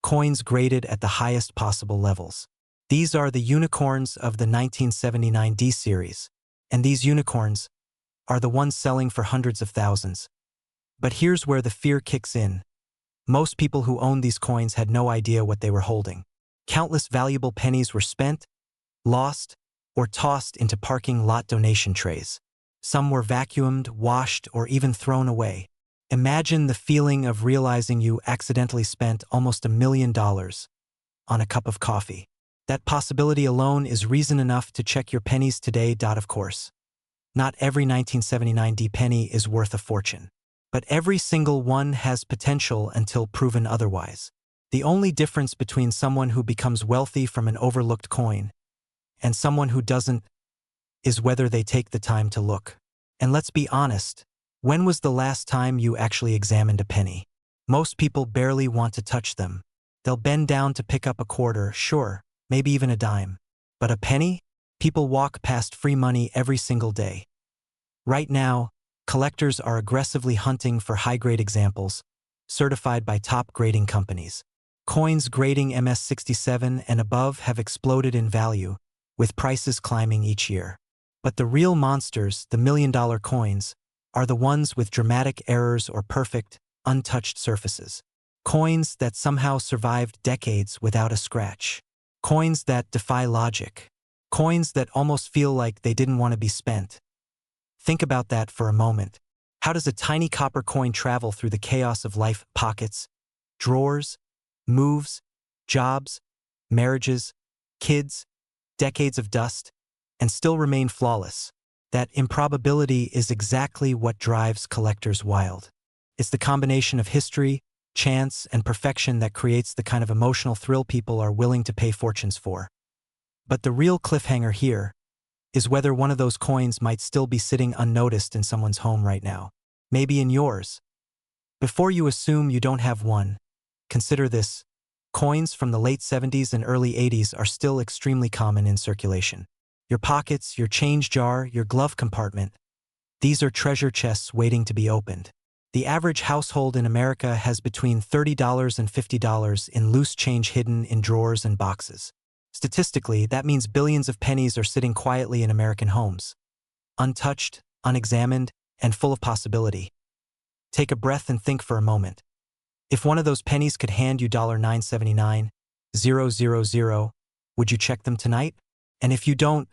coins graded at the highest possible levels. These are the unicorns of the 1979 D series, and these unicorns are the ones selling for hundreds of thousands. But here's where the fear kicks in. Most people who owned these coins had no idea what they were holding. Countless valuable pennies were spent, lost, or tossed into parking lot donation trays. Some were vacuumed, washed, or even thrown away. Imagine the feeling of realizing you accidentally spent almost $1 million on a cup of coffee. That possibility alone is reason enough to check your pennies today. Of course, not every 1979 D penny is worth a fortune, but every single one has potential until proven otherwise. The only difference between someone who becomes wealthy from an overlooked coin and someone who doesn't is whether they take the time to look. And let's be honest, when was the last time you actually examined a penny? Most people barely want to touch them. They'll bend down to pick up a quarter, sure, maybe even a dime. But a penny? People walk past free money every single day. Right now, collectors are aggressively hunting for high-grade examples, certified by top grading companies. Coins grading MS67 and above have exploded in value, with prices climbing each year. But the real monsters, the million-dollar coins, are the ones with dramatic errors or perfect, untouched surfaces. Coins that somehow survived decades without a scratch. Coins that defy logic. Coins that almost feel like they didn't want to be spent. Think about that for a moment. How does a tiny copper coin travel through the chaos of life? Pockets, drawers, moves, jobs, marriages, kids, decades of dust, and still remain flawless? That improbability is exactly what drives collectors wild. It's the combination of history, chance, and perfection that creates the kind of emotional thrill people are willing to pay fortunes for. But the real cliffhanger here is whether one of those coins might still be sitting unnoticed in someone's home right now. Maybe in yours. Before you assume you don't have one, consider this. Coins from the late 70s and early 80s are still extremely common in circulation. Your pockets, your change jar, your glove compartment. These are treasure chests waiting to be opened. The average household in America has between $30 and $50 in loose change hidden in drawers and boxes. Statistically, that means billions of pennies are sitting quietly in American homes, untouched, unexamined, and full of possibility. Take a breath and think for a moment. If one of those pennies could hand you $979,000, would you check them tonight? And if you don't,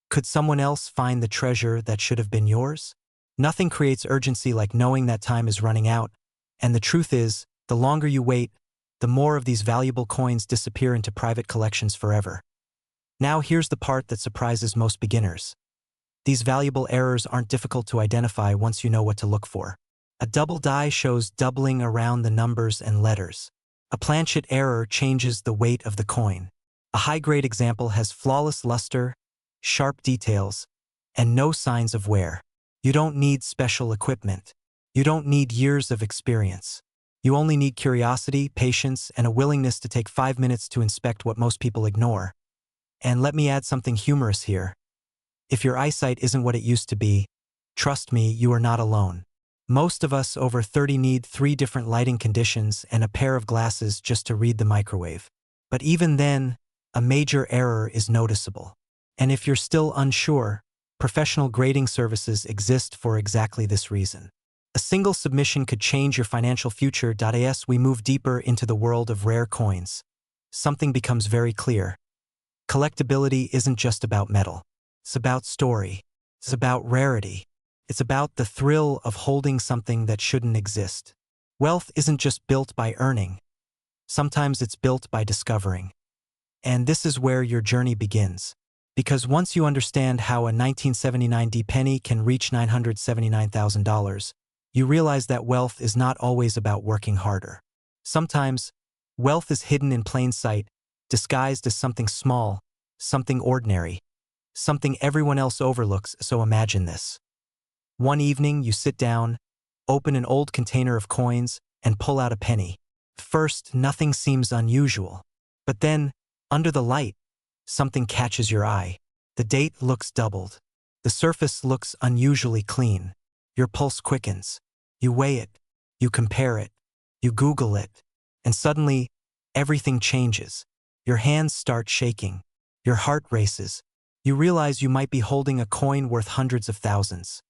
could someone else find the treasure that should have been yours? Nothing creates urgency like knowing that time is running out, and the truth is, the longer you wait, the more of these valuable coins disappear into private collections forever. Now here's the part that surprises most beginners. These valuable errors aren't difficult to identify once you know what to look for. A double die shows doubling around the numbers and letters. A planchet error changes the weight of the coin. A high-grade example has flawless luster, sharp details, and no signs of wear. You don't need special equipment. You don't need years of experience. You only need curiosity, patience, and a willingness to take 5 minutes to inspect what most people ignore. And let me add something humorous here. If your eyesight isn't what it used to be, trust me, you are not alone. Most of us over 30 need 3 different lighting conditions and a pair of glasses just to read the microwave. But even then, a major error is noticeable. And if you're still unsure, professional grading services exist for exactly this reason. A single submission could change your financial future. As we move deeper into the world of rare coins, something becomes very clear. Collectability isn't just about metal. It's about story. It's about rarity. It's about the thrill of holding something that shouldn't exist. Wealth isn't just built by earning. Sometimes it's built by discovering. And this is where your journey begins. Because once you understand how a 1979 D penny can reach $979,000, you realize that wealth is not always about working harder. Sometimes, wealth is hidden in plain sight, disguised as something small, something ordinary, something everyone else overlooks. So imagine this. One evening, you sit down, open an old container of coins, and pull out a penny. First, nothing seems unusual. But then, under the light, something catches your eye. The date looks doubled. The surface looks unusually clean. Your pulse quickens. You weigh it. You compare it. You Google it. And suddenly, everything changes. Your hands start shaking. Your heart races. You realize you might be holding a coin worth hundreds of thousands.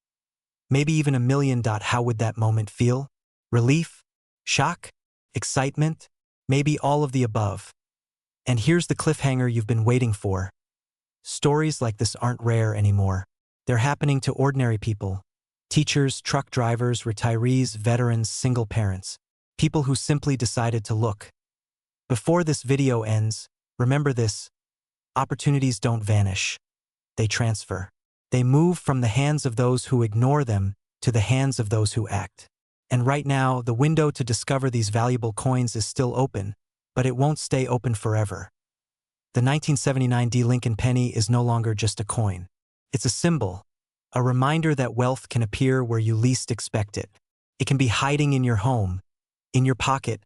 Maybe even $1 million. How would that moment feel? Relief? Shock? Excitement? Maybe all of the above. And here's the cliffhanger you've been waiting for. Stories like this aren't rare anymore. They're happening to ordinary people. Teachers, truck drivers, retirees, veterans, single parents. People who simply decided to look. Before this video ends, remember this. Opportunities don't vanish. They transfer. They move from the hands of those who ignore them to the hands of those who act. And right now, the window to discover these valuable coins is still open, but it won't stay open forever. The 1979 D Lincoln penny is no longer just a coin. It's a symbol, a reminder that wealth can appear where you least expect it. It can be hiding in your home, in your pocket,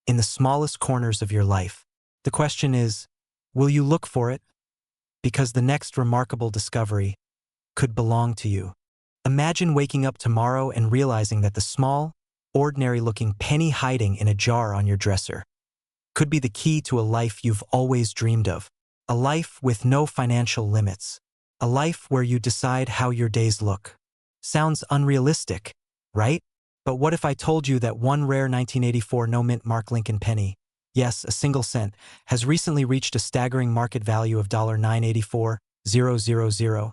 in the smallest corners of your life. The question is, will you look for it? Because the next remarkable discovery could belong to you. Imagine waking up tomorrow and realizing that the small, ordinary-looking penny hiding in a jar on your dresser could be the key to a life you've always dreamed of. A life with no financial limits. A life where you decide how your days look. Sounds unrealistic, right? But what if I told you that one rare 1984 no-mint Mark Lincoln penny, yes, a single cent, has recently reached a staggering market value of $984,000,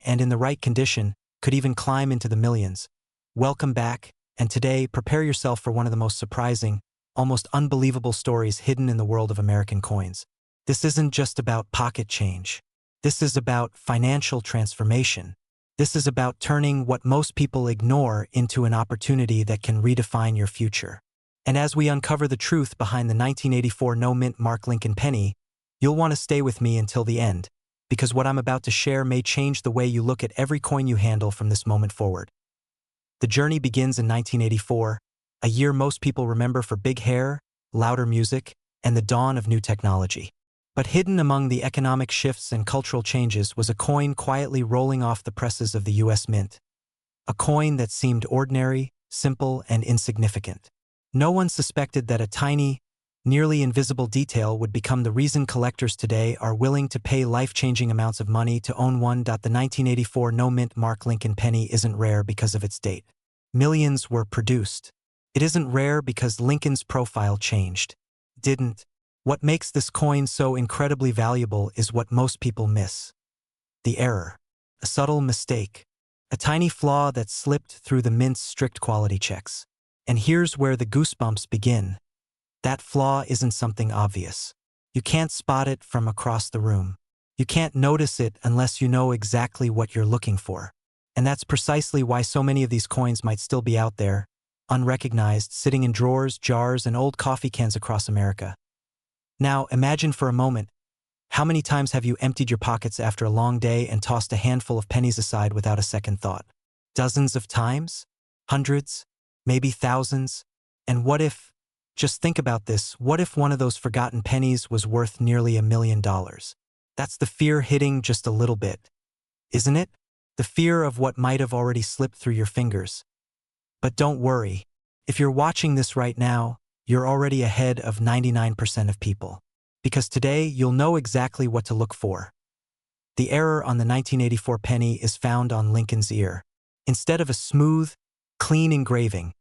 and in the right condition, could even climb into the millions? Welcome back, and today, prepare yourself for one of the most surprising, almost unbelievable stories hidden in the world of American coins. This isn't just about pocket change. This is about financial transformation. This is about turning what most people ignore into an opportunity that can redefine your future. And as we uncover the truth behind the 1984 no-mint Mark Lincoln penny, you'll want to stay with me until the end. because what I'm about to share may change the way you look at every coin you handle from this moment forward. The journey begins in 1984, a year most people remember for big hair, louder music, and the dawn of new technology. But hidden among the economic shifts and cultural changes was a coin quietly rolling off the presses of the US Mint. A coin that seemed ordinary, simple, and insignificant. No one suspected that a tiny, nearly invisible detail would become the reason collectors today are willing to pay life-changing amounts of money to own one. The 1984 no-mint mark Lincoln penny isn't rare because of its date. Millions were produced. It isn't rare because Lincoln's profile changed. Didn't. What makes this coin so incredibly valuable is what most people miss. The error. A subtle mistake. A tiny flaw that slipped through the Mint's strict quality checks. And here's where the goosebumps begin. That flaw isn't something obvious. You can't spot it from across the room. You can't notice it unless you know exactly what you're looking for. And that's precisely why so many of these coins might still be out there, unrecognized, sitting in drawers, jars, and old coffee cans across America. Now, imagine for a moment, how many times have you emptied your pockets after a long day and tossed a handful of pennies aside without a second thought? Dozens of times? Hundreds? Maybe thousands? And what if, just think about this, what if one of those forgotten pennies was worth nearly $1 million? That's the fear hitting just a little bit, isn't it? The fear of what might have already slipped through your fingers. But don't worry, if you're watching this right now, you're already ahead of 99% of people. Because today, you'll know exactly what to look for. The error on the 1984 penny is found on Lincoln's ear. Instead of a smooth, clean engraving,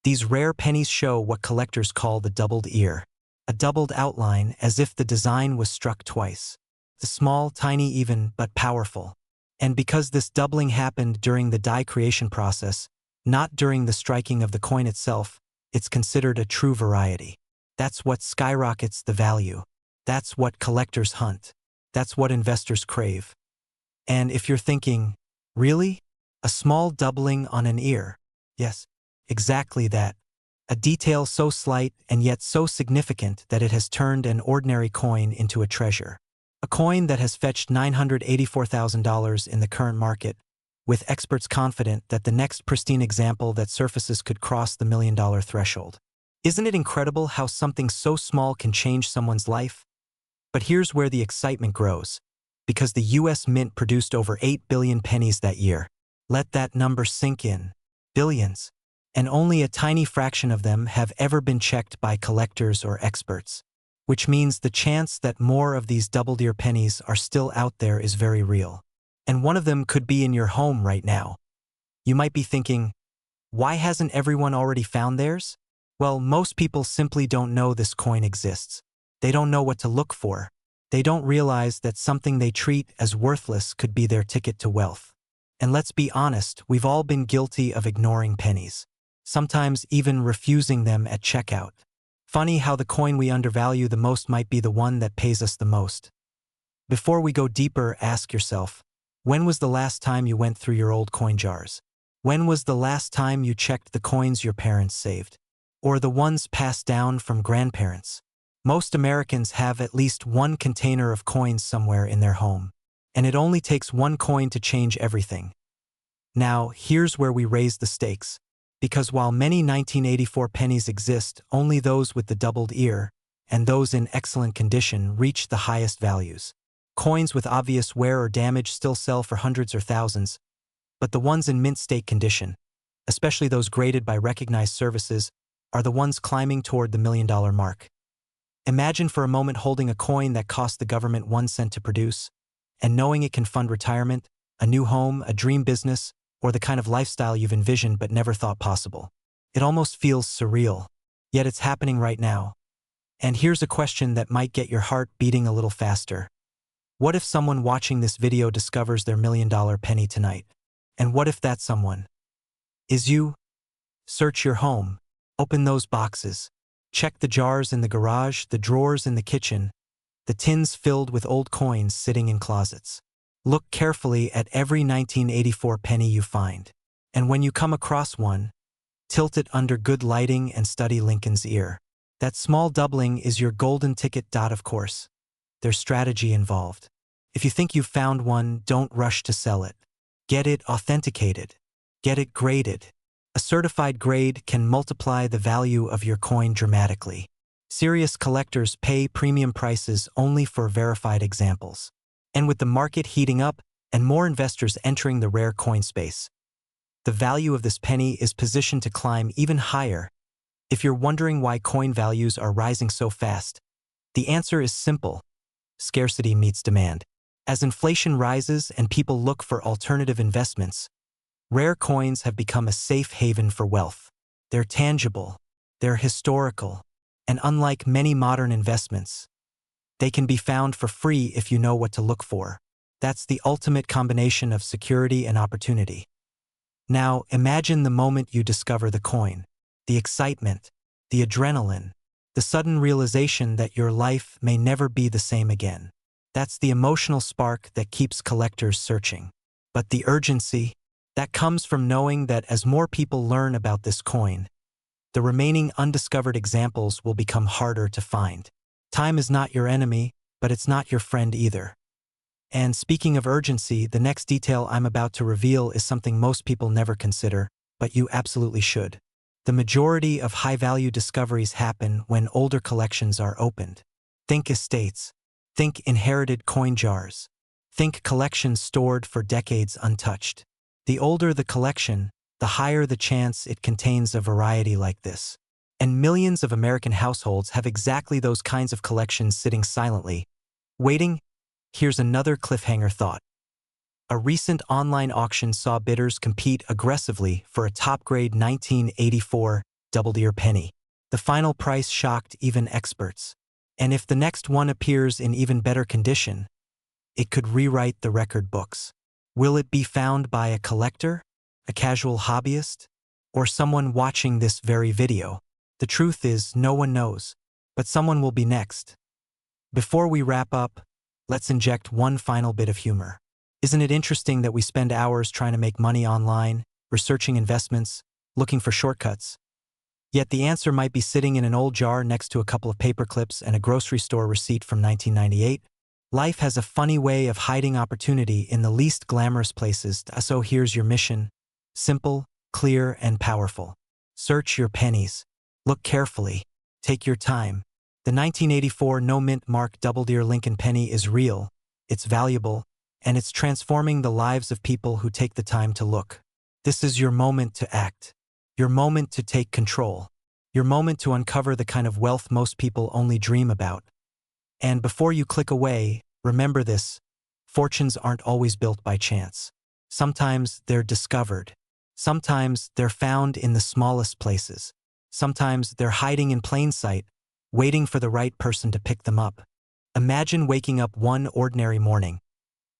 these rare pennies show what collectors call the doubled ear. A doubled outline as if the design was struck twice. The small, tiny even, but powerful. And because this doubling happened during the die creation process, not during the striking of the coin itself, it's considered a true variety. That's what skyrockets the value. That's what collectors hunt. That's what investors crave. And if you're thinking, really? A small doubling on an ear? Yes, exactly that. A detail so slight and yet so significant that it has turned an ordinary coin into a treasure. A coin that has fetched $984,000 in the current market, with experts confident that the next pristine example that surfaces could cross the $1 million threshold. Isn't it incredible how something so small can change someone's life? But here's where the excitement grows, because the US Mint produced over 8 billion pennies that year. Let that number sink in. Billions. And only a tiny fraction of them have ever been checked by collectors or experts. Which means the chance that more of these doubled-ear pennies are still out there is very real. And one of them could be in your home right now. You might be thinking, why hasn't everyone already found theirs? Well, most people simply don't know this coin exists. They don't know what to look for. They don't realize that something they treat as worthless could be their ticket to wealth. And let's be honest, we've all been guilty of ignoring pennies. Sometimes even refusing them at checkout. Funny how the coin we undervalue the most might be the one that pays us the most. Before we go deeper, ask yourself, when was the last time you went through your old coin jars? When was the last time you checked the coins your parents saved? Or the ones passed down from grandparents? Most Americans have at least one container of coins somewhere in their home. And it only takes one coin to change everything. Now, here's where we raise the stakes. Because while many 1984 pennies exist, only those with the doubled ear, and those in excellent condition, reach the highest values. Coins with obvious wear or damage still sell for hundreds or thousands, but the ones in mint state condition, especially those graded by recognized services, are the ones climbing toward the $1 million mark. Imagine for a moment holding a coin that cost the government 1 cent to produce, and knowing it can fund retirement, a new home, a dream business, or the kind of lifestyle you've envisioned but never thought possible. It almost feels surreal, yet it's happening right now. And here's a question that might get your heart beating a little faster. What if someone watching this video discovers their $1 million penny tonight? And what if that someone is you? Search your home. Open those boxes. Check the jars in the garage, the drawers in the kitchen, the tins filled with old coins sitting in closets. Look carefully at every 1984 penny you find. And when you come across one, tilt it under good lighting and study Lincoln's ear. That small doubling is your golden ticket. Of course, there's strategy involved. If you think you've found one, don't rush to sell it. Get it authenticated. Get it graded. A certified grade can multiply the value of your coin dramatically. Serious collectors pay premium prices only for verified examples. And with the market heating up and more investors entering the rare coin space, the value of this penny is positioned to climb even higher. If you're wondering why coin values are rising so fast, the answer is simple: scarcity meets demand. As inflation rises and people look for alternative investments, rare coins have become a safe haven for wealth. They're tangible, they're historical, and unlike many modern investments, they can be found for free if you know what to look for. That's the ultimate combination of security and opportunity. Now, imagine the moment you discover the coin. The excitement, the adrenaline, the sudden realization that your life may never be the same again. That's the emotional spark that keeps collectors searching. But the urgency, that comes from knowing that as more people learn about this coin, the remaining undiscovered examples will become harder to find. Time is not your enemy, but it's not your friend either. And speaking of urgency, the next detail I'm about to reveal is something most people never consider, but you absolutely should. The majority of high-value discoveries happen when older collections are opened. Think estates. Think inherited coin jars. Think collections stored for decades untouched. The older the collection, the higher the chance it contains a variety like this. And millions of American households have exactly those kinds of collections sitting silently, waiting. Here's another cliffhanger thought. A recent online auction saw bidders compete aggressively for a top-grade 1984 double-deer penny. The final price shocked even experts. And if the next one appears in even better condition, it could rewrite the record books. Will it be found by a collector, a casual hobbyist, or someone watching this very video? The truth is, no one knows, but someone will be next. Before we wrap up, let's inject one final bit of humor. Isn't it interesting that we spend hours trying to make money online, researching investments, looking for shortcuts? Yet the answer might be sitting in an old jar next to a couple of paper clips and a grocery store receipt from 1998. Life has a funny way of hiding opportunity in the least glamorous places, so here's your mission. Simple, clear, and powerful. Search your pennies. Look carefully. Take your time. The 1984 no-mint mark double-deer Lincoln penny is real, it's valuable, and it's transforming the lives of people who take the time to look. This is your moment to act. Your moment to take control. Your moment to uncover the kind of wealth most people only dream about. And before you click away, remember this: fortunes aren't always built by chance. Sometimes they're discovered. Sometimes they're found in the smallest places. Sometimes they're hiding in plain sight, waiting for the right person to pick them up. Imagine waking up one ordinary morning,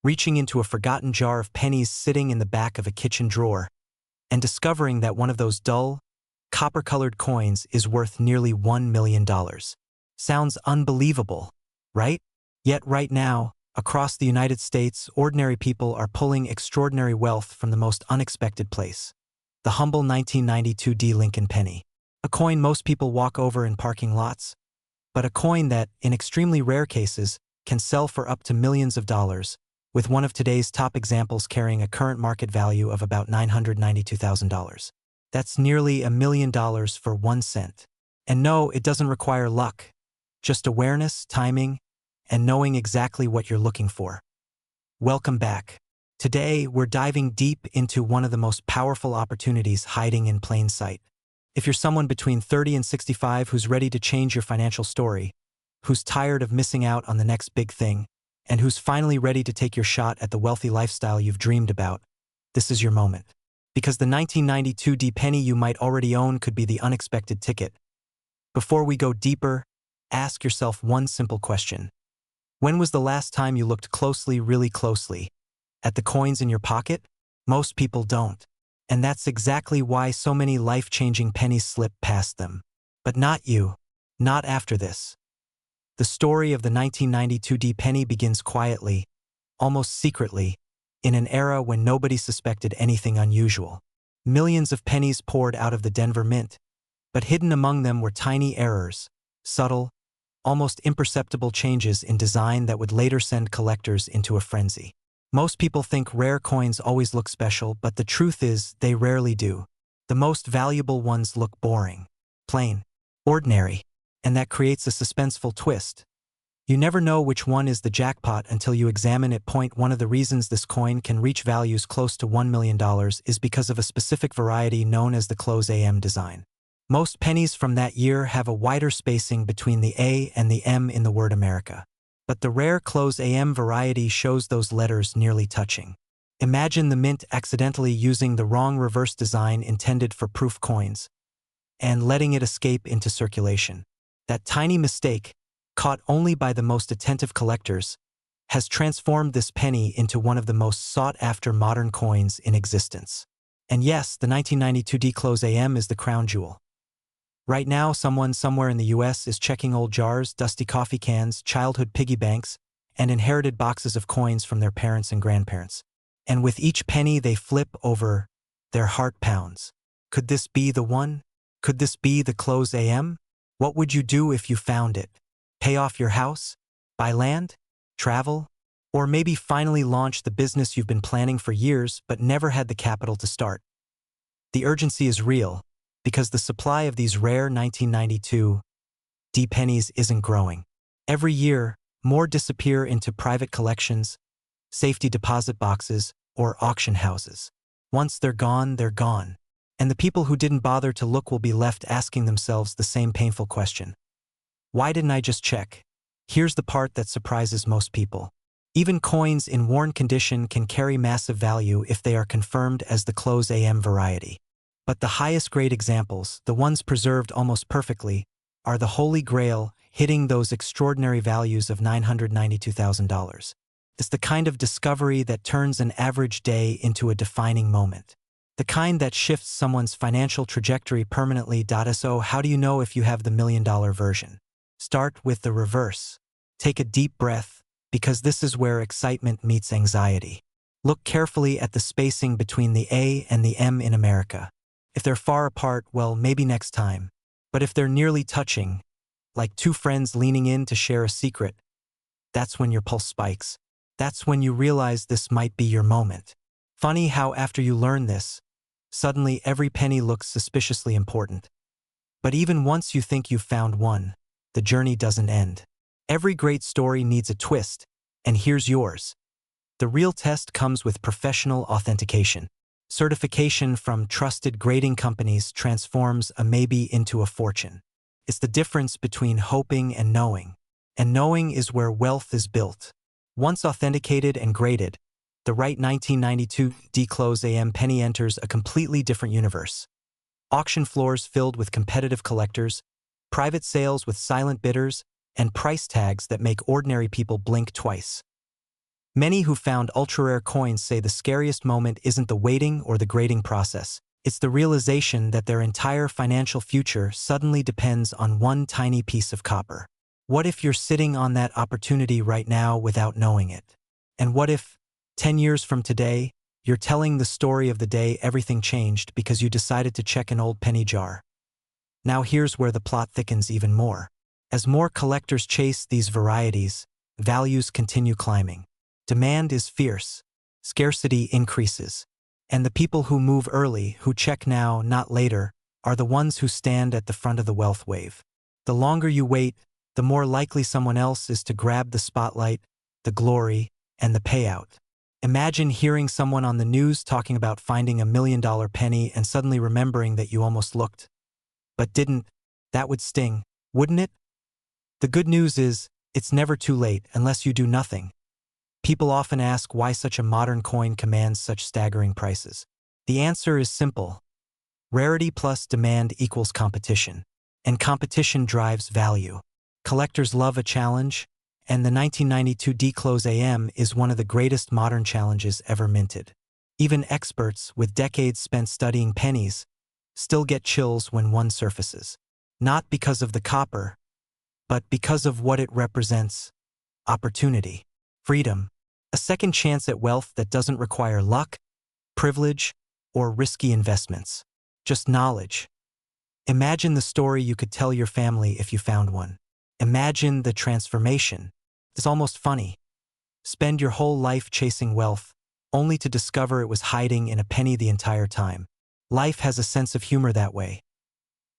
reaching into a forgotten jar of pennies sitting in the back of a kitchen drawer, and discovering that one of those dull, copper-colored coins is worth nearly $1 million. Sounds unbelievable, right? Yet right now, across the United States, ordinary people are pulling extraordinary wealth from the most unexpected place. The humble 1992 D Lincoln penny. A coin most people walk over in parking lots, but a coin that, in extremely rare cases, can sell for up to millions of dollars, with one of today's top examples carrying a current market value of about $992,000. That's nearly $1 million for 1 cent. And no, it doesn't require luck, just awareness, timing, and knowing exactly what you're looking for. Welcome back. Today, we're diving deep into one of the most powerful opportunities hiding in plain sight. If you're someone between 30 and 65 who's ready to change your financial story, who's tired of missing out on the next big thing, and who's finally ready to take your shot at the wealthy lifestyle you've dreamed about, this is your moment. Because the 1992 D penny you might already own could be the unexpected ticket. Before we go deeper, ask yourself one simple question. When was the last time you looked closely, really closely, at the coins in your pocket? Most people don't. And that's exactly why so many life-changing pennies slip past them. But not you. Not after this. The story of the 1992 D penny begins quietly, almost secretly, in an era when nobody suspected anything unusual. Millions of pennies poured out of the Denver Mint, but hidden among them were tiny errors, subtle, almost imperceptible changes in design that would later send collectors into a frenzy. Most people think rare coins always look special, but the truth is they rarely do. The most valuable ones look boring, plain, ordinary, and that creates a suspenseful twist. You never know which one is the jackpot until you examine it. One of the reasons this coin can reach values close to $1 million is because of a specific variety known as the close AM design. Most pennies from that year have a wider spacing between the A and the M in the word America. But the rare close AM variety shows those letters nearly touching. Imagine the mint accidentally using the wrong reverse design intended for proof coins and letting it escape into circulation. That tiny mistake, caught only by the most attentive collectors, has transformed this penny into one of the most sought-after modern coins in existence. And yes, the 1992 D Close AM is the crown jewel. Right now, someone somewhere in the US is checking old jars, dusty coffee cans, childhood piggy banks, and inherited boxes of coins from their parents and grandparents. And with each penny they flip over, their heart pounds. Could this be the one? Could this be the close AM? What would you do if you found it? Pay off your house? Buy land? Travel? Or maybe finally launch the business you've been planning for years but never had the capital to start? The urgency is real, because the supply of these rare 1992 D pennies isn't growing. Every year, more disappear into private collections, safety deposit boxes, or auction houses. Once they're gone, they're gone. And the people who didn't bother to look will be left asking themselves the same painful question. Why didn't I just check? Here's the part that surprises most people. Even coins in worn condition can carry massive value if they are confirmed as the close AM variety. But the highest grade examples, the ones preserved almost perfectly, are the holy grail, hitting those extraordinary values of $992,000. It's the kind of discovery that turns an average day into a defining moment. The kind that shifts someone's financial trajectory permanently. So how do you know if you have the $1 million version? Start with the reverse. Take a deep breath, because this is where excitement meets anxiety. Look carefully at the spacing between the A and the M in America. If they're far apart, well, maybe next time. But if they're nearly touching, like two friends leaning in to share a secret, that's when your pulse spikes. That's when you realize this might be your moment. Funny how after you learn this, suddenly every penny looks suspiciously important. But even once you think you've found one, the journey doesn't end. Every great story needs a twist, and here's yours. The real test comes with professional authentication. Certification from trusted grading companies transforms a maybe into a fortune. It's the difference between hoping and knowing is where wealth is built. Once authenticated and graded, the right 1992 D Close AM penny enters a completely different universe. Auction floors filled with competitive collectors, private sales with silent bidders, and price tags that make ordinary people blink twice. Many who found ultra-rare coins say the scariest moment isn't the waiting or the grading process. It's the realization that their entire financial future suddenly depends on one tiny piece of copper. What if you're sitting on that opportunity right now without knowing it? And what if, 10 years from today, you're telling the story of the day everything changed because you decided to check an old penny jar? Now here's where the plot thickens even more. As more collectors chase these varieties, values continue climbing. Demand is fierce, scarcity increases, and the people who move early, who check now, not later, are the ones who stand at the front of the wealth wave. The longer you wait, the more likely someone else is to grab the spotlight, the glory, and the payout. Imagine hearing someone on the news talking about finding $1 million penny and suddenly remembering that you almost looked, but didn't. That would sting, wouldn't it? The good news is, it's never too late unless you do nothing. People often ask why such a modern coin commands such staggering prices. The answer is simple. Rarity plus demand equals competition, and competition drives value. Collectors love a challenge, and the 1992 D Close AM is one of the greatest modern challenges ever minted. Even experts with decades spent studying pennies still get chills when one surfaces. Not because of the copper, but because of what it represents: opportunity, freedom, a second chance at wealth that doesn't require luck, privilege, or risky investments. Just knowledge. Imagine the story you could tell your family if you found one. Imagine the transformation. It's almost funny. Spend your whole life chasing wealth, only to discover it was hiding in a penny the entire time. Life has a sense of humor that way.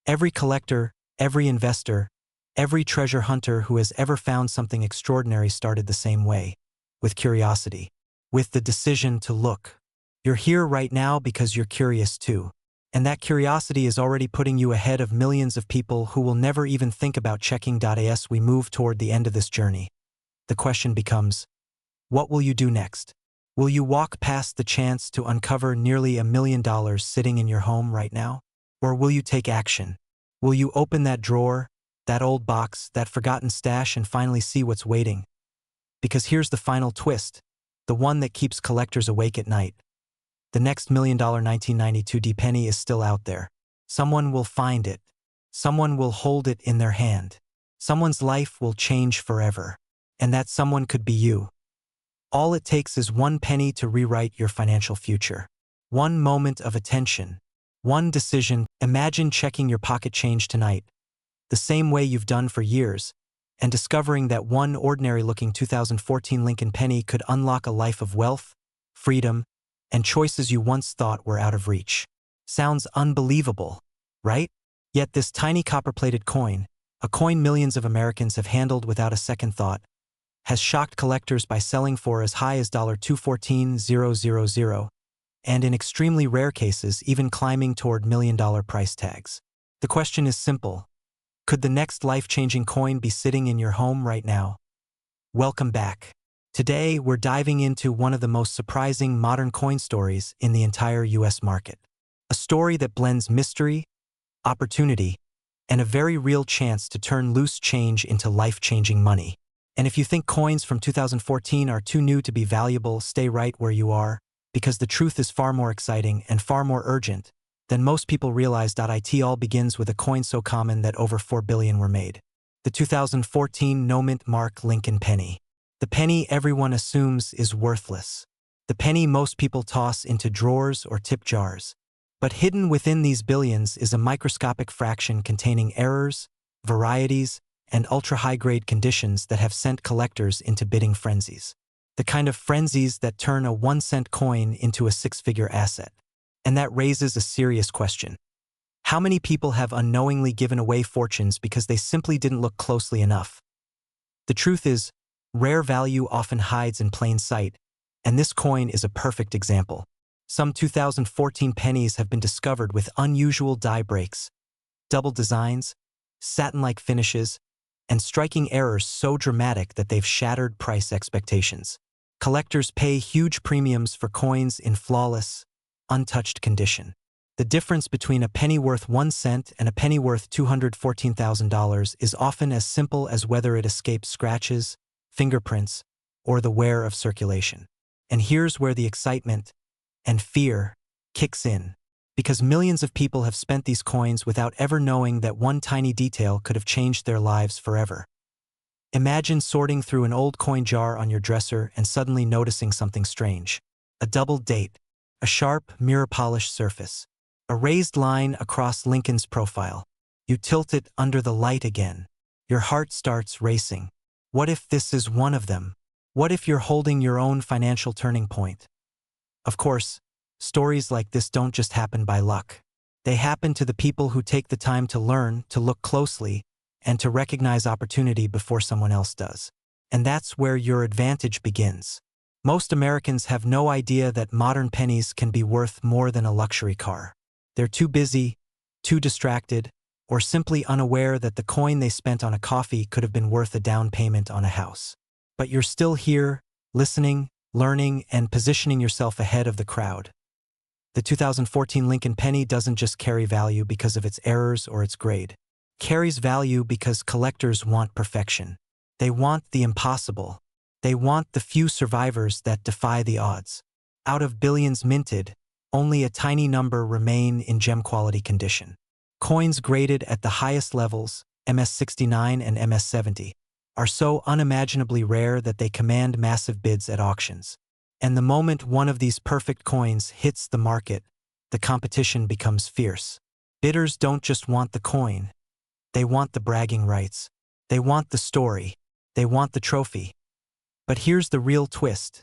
Every collector, every investor, every treasure hunter who has ever found something extraordinary started the same way, with curiosity, with the decision to look. You're here right now because you're curious too. And that curiosity is already putting you ahead of millions of people who will never even think about checking. As we move toward the end of this journey, the question becomes, what will you do next? Will you walk past the chance to uncover nearly $1 million sitting in your home right now? Or will you take action? Will you open that drawer, that old box, that forgotten stash, and finally see what's waiting? Because here's the final twist, the one that keeps collectors awake at night. The next $1 million 1992 penny is still out there. Someone will find it. Someone will hold it in their hand. Someone's life will change forever. And that someone could be you. All it takes is one penny to rewrite your financial future. One moment of attention. One decision. Imagine checking your pocket change tonight, the same way you've done for years, and discovering that one ordinary-looking 2014 Lincoln penny could unlock a life of wealth, freedom, and choices you once thought were out of reach. Sounds unbelievable, right? Yet this tiny copper-plated coin, a coin millions of Americans have handled without a second thought, has shocked collectors by selling for as high as $214,000, and in extremely rare cases even climbing toward million-dollar price tags. The question is simple. Could the next life-changing coin be sitting in your home right now? Welcome back. Today, we're diving into one of the most surprising modern coin stories in the entire US market. A story that blends mystery, opportunity, and a very real chance to turn loose change into life-changing money. And if you think coins from 2014 are too new to be valuable, stay right where you are, because the truth is far more exciting and far more urgent than most people realize. It all begins with a coin so common that over 4 billion were made. The 2014 no-mint mark Lincoln penny. The penny everyone assumes is worthless. The penny most people toss into drawers or tip jars. But hidden within these billions is a microscopic fraction containing errors, varieties, and ultra-high-grade conditions that have sent collectors into bidding frenzies. The kind of frenzies that turn a 1-cent coin into a 6-figure asset. And that raises a serious question. How many people have unknowingly given away fortunes because they simply didn't look closely enough? The truth is, rare value often hides in plain sight, and this coin is a perfect example. Some 2014 pennies have been discovered with unusual die breaks, double designs, satin-like finishes, and striking errors so dramatic that they've shattered price expectations. Collectors pay huge premiums for coins in flawless, untouched condition. The difference between a penny worth 1 cent and a penny worth $214,000 is often as simple as whether it escaped scratches, fingerprints, or the wear of circulation. And here's where the excitement and fear kicks in, because millions of people have spent these coins without ever knowing that one tiny detail could have changed their lives forever. Imagine sorting through an old coin jar on your dresser and suddenly noticing something strange. A double date, a sharp, mirror-polished surface, a raised line across Lincoln's profile. You tilt it under the light again. Your heart starts racing. What if this is one of them? What if you're holding your own financial turning point? Of course, stories like this don't just happen by luck. They happen to the people who take the time to learn, to look closely, and to recognize opportunity before someone else does. And that's where your advantage begins. Most Americans have no idea that modern pennies can be worth more than a luxury car. They're too busy, too distracted, or simply unaware that the coin they spent on a coffee could have been worth a down payment on a house. But you're still here, listening, learning, and positioning yourself ahead of the crowd. The 2014 Lincoln penny doesn't just carry value because of its errors or its grade. It carries value because collectors want perfection. They want the impossible. They want the few survivors that defy the odds. Out of billions minted, only a tiny number remain in gem-quality condition. Coins graded at the highest levels, MS-69 and MS-70, are so unimaginably rare that they command massive bids at auctions. And the moment one of these perfect coins hits the market, the competition becomes fierce. Bidders don't just want the coin. They want the bragging rights. They want the story. They want the trophy. But here's the real twist.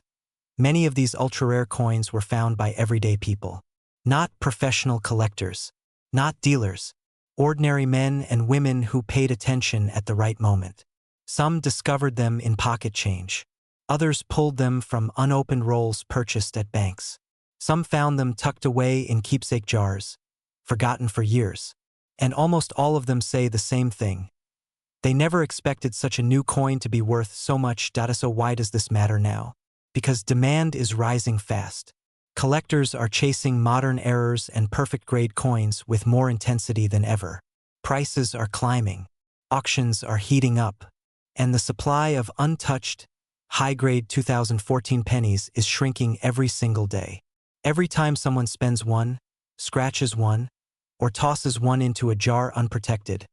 Many of these ultra-rare coins were found by everyday people. Not professional collectors. Not dealers. Ordinary men and women who paid attention at the right moment. Some discovered them in pocket change. Others pulled them from unopened rolls purchased at banks. Some found them tucked away in keepsake jars, forgotten for years. And almost all of them say the same thing. They never expected such a new coin to be worth so much. So why does this matter now? Because demand is rising fast. Collectors are chasing modern errors and perfect-grade coins with more intensity than ever. Prices are climbing. Auctions are heating up. And the supply of untouched, high-grade 2014 pennies is shrinking every single day. Every time someone spends one, scratches one, or tosses one into a jar unprotected,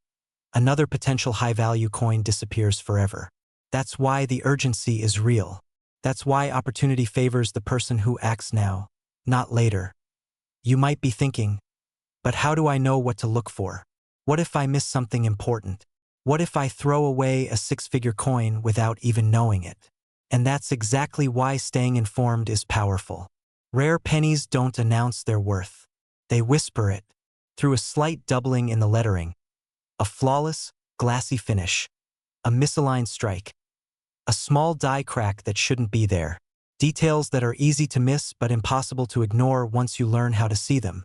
another potential high-value coin disappears forever. That's why the urgency is real. That's why opportunity favors the person who acts now, not later. You might be thinking, but how do I know what to look for? What if I miss something important? What if I throw away a six-figure coin without even knowing it? And that's exactly why staying informed is powerful. Rare pennies don't announce their worth. They whisper it, through a slight doubling in the lettering. A flawless, glassy finish. A misaligned strike. A small die crack that shouldn't be there. Details that are easy to miss but impossible to ignore once you learn how to see them.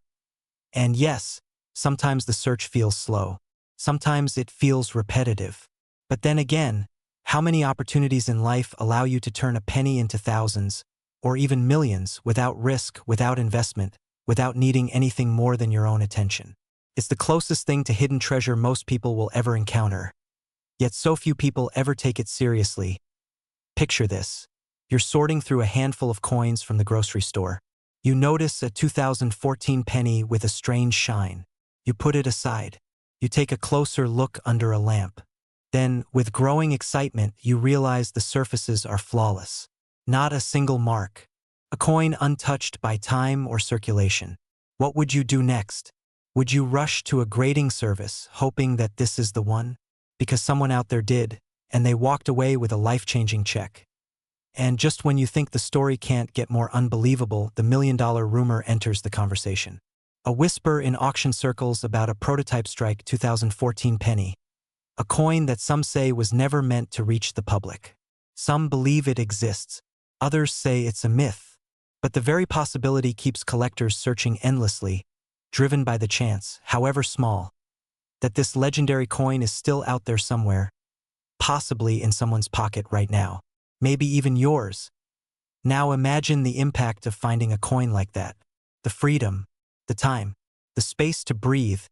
And yes, sometimes the search feels slow. Sometimes it feels repetitive. But then again, how many opportunities in life allow you to turn a penny into thousands, or even millions, without risk, without investment, without needing anything more than your own attention? It's the closest thing to hidden treasure most people will ever encounter. Yet so few people ever take it seriously. Picture this. You're sorting through a handful of coins from the grocery store. You notice a 2014 penny with a strange shine. You put it aside. You take a closer look under a lamp. Then, with growing excitement, you realize the surfaces are flawless. Not a single mark. A coin untouched by time or circulation. What would you do next? Would you rush to a grading service, hoping that this is the one? Because someone out there did, and they walked away with a life-changing check. And just when you think the story can't get more unbelievable, the million-dollar rumor enters the conversation. A whisper in auction circles about a prototype strike 2014 penny. A coin that some say was never meant to reach the public. Some believe it exists. Others say it's a myth. But the very possibility keeps collectors searching endlessly, driven by the chance, however small, that this legendary coin is still out there somewhere, possibly in someone's pocket right now. Maybe even yours. Now imagine the impact of finding a coin like that. The freedom, the time, the space to breathe,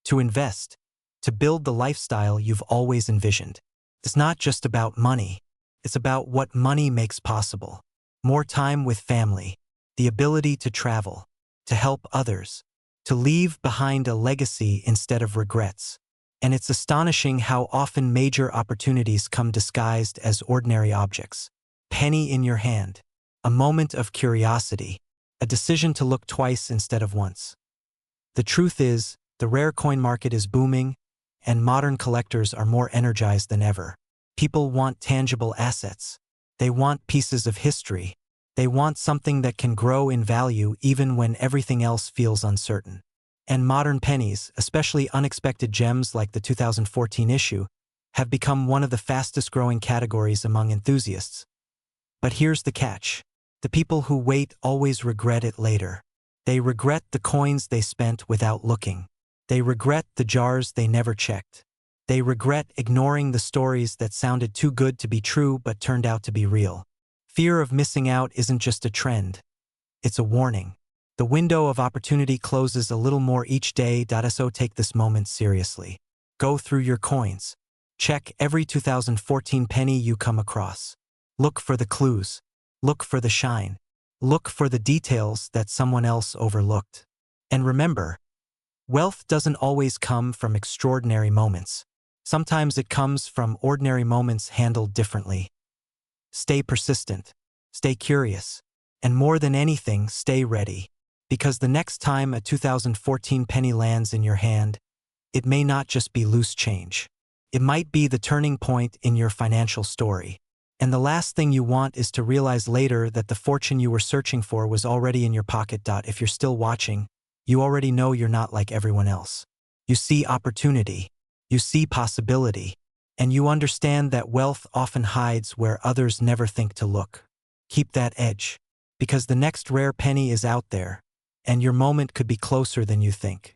to invest, to build the lifestyle you've always envisioned. It's not just about money. It's about what money makes possible. More time with family, the ability to travel, to help others, to leave behind a legacy instead of regrets. And it's astonishing how often major opportunities come disguised as ordinary objects. Penny in your hand. A moment of curiosity. A decision to look twice instead of once. The truth is, the rare coin market is booming, and modern collectors are more energized than ever. People want tangible assets. They want pieces of history. They want something that can grow in value even when everything else feels uncertain. And modern pennies, especially unexpected gems like the 2014 issue, have become one of the fastest-growing categories among enthusiasts. But here's the catch. The people who wait always regret it later. They regret the coins they spent without looking. They regret the jars they never checked. They regret ignoring the stories that sounded too good to be true but turned out to be real. Fear of missing out isn't just a trend. It's a warning. The window of opportunity closes a little more each day. So take this moment seriously. Go through your coins. Check every 2014 penny you come across. Look for the clues. Look for the shine. Look for the details that someone else overlooked. And remember, wealth doesn't always come from extraordinary moments. Sometimes it comes from ordinary moments handled differently. Stay persistent. Stay curious. And more than anything, stay ready. Because the next time a 2014 penny lands in your hand, it may not just be loose change. It might be the turning point in your financial story. And the last thing you want is to realize later that the fortune you were searching for was already in your pocket. If you're still watching, you already know you're not like everyone else. You see opportunity, you see possibility, and you understand that wealth often hides where others never think to look. Keep that edge, because the next rare penny is out there, and your moment could be closer than you think.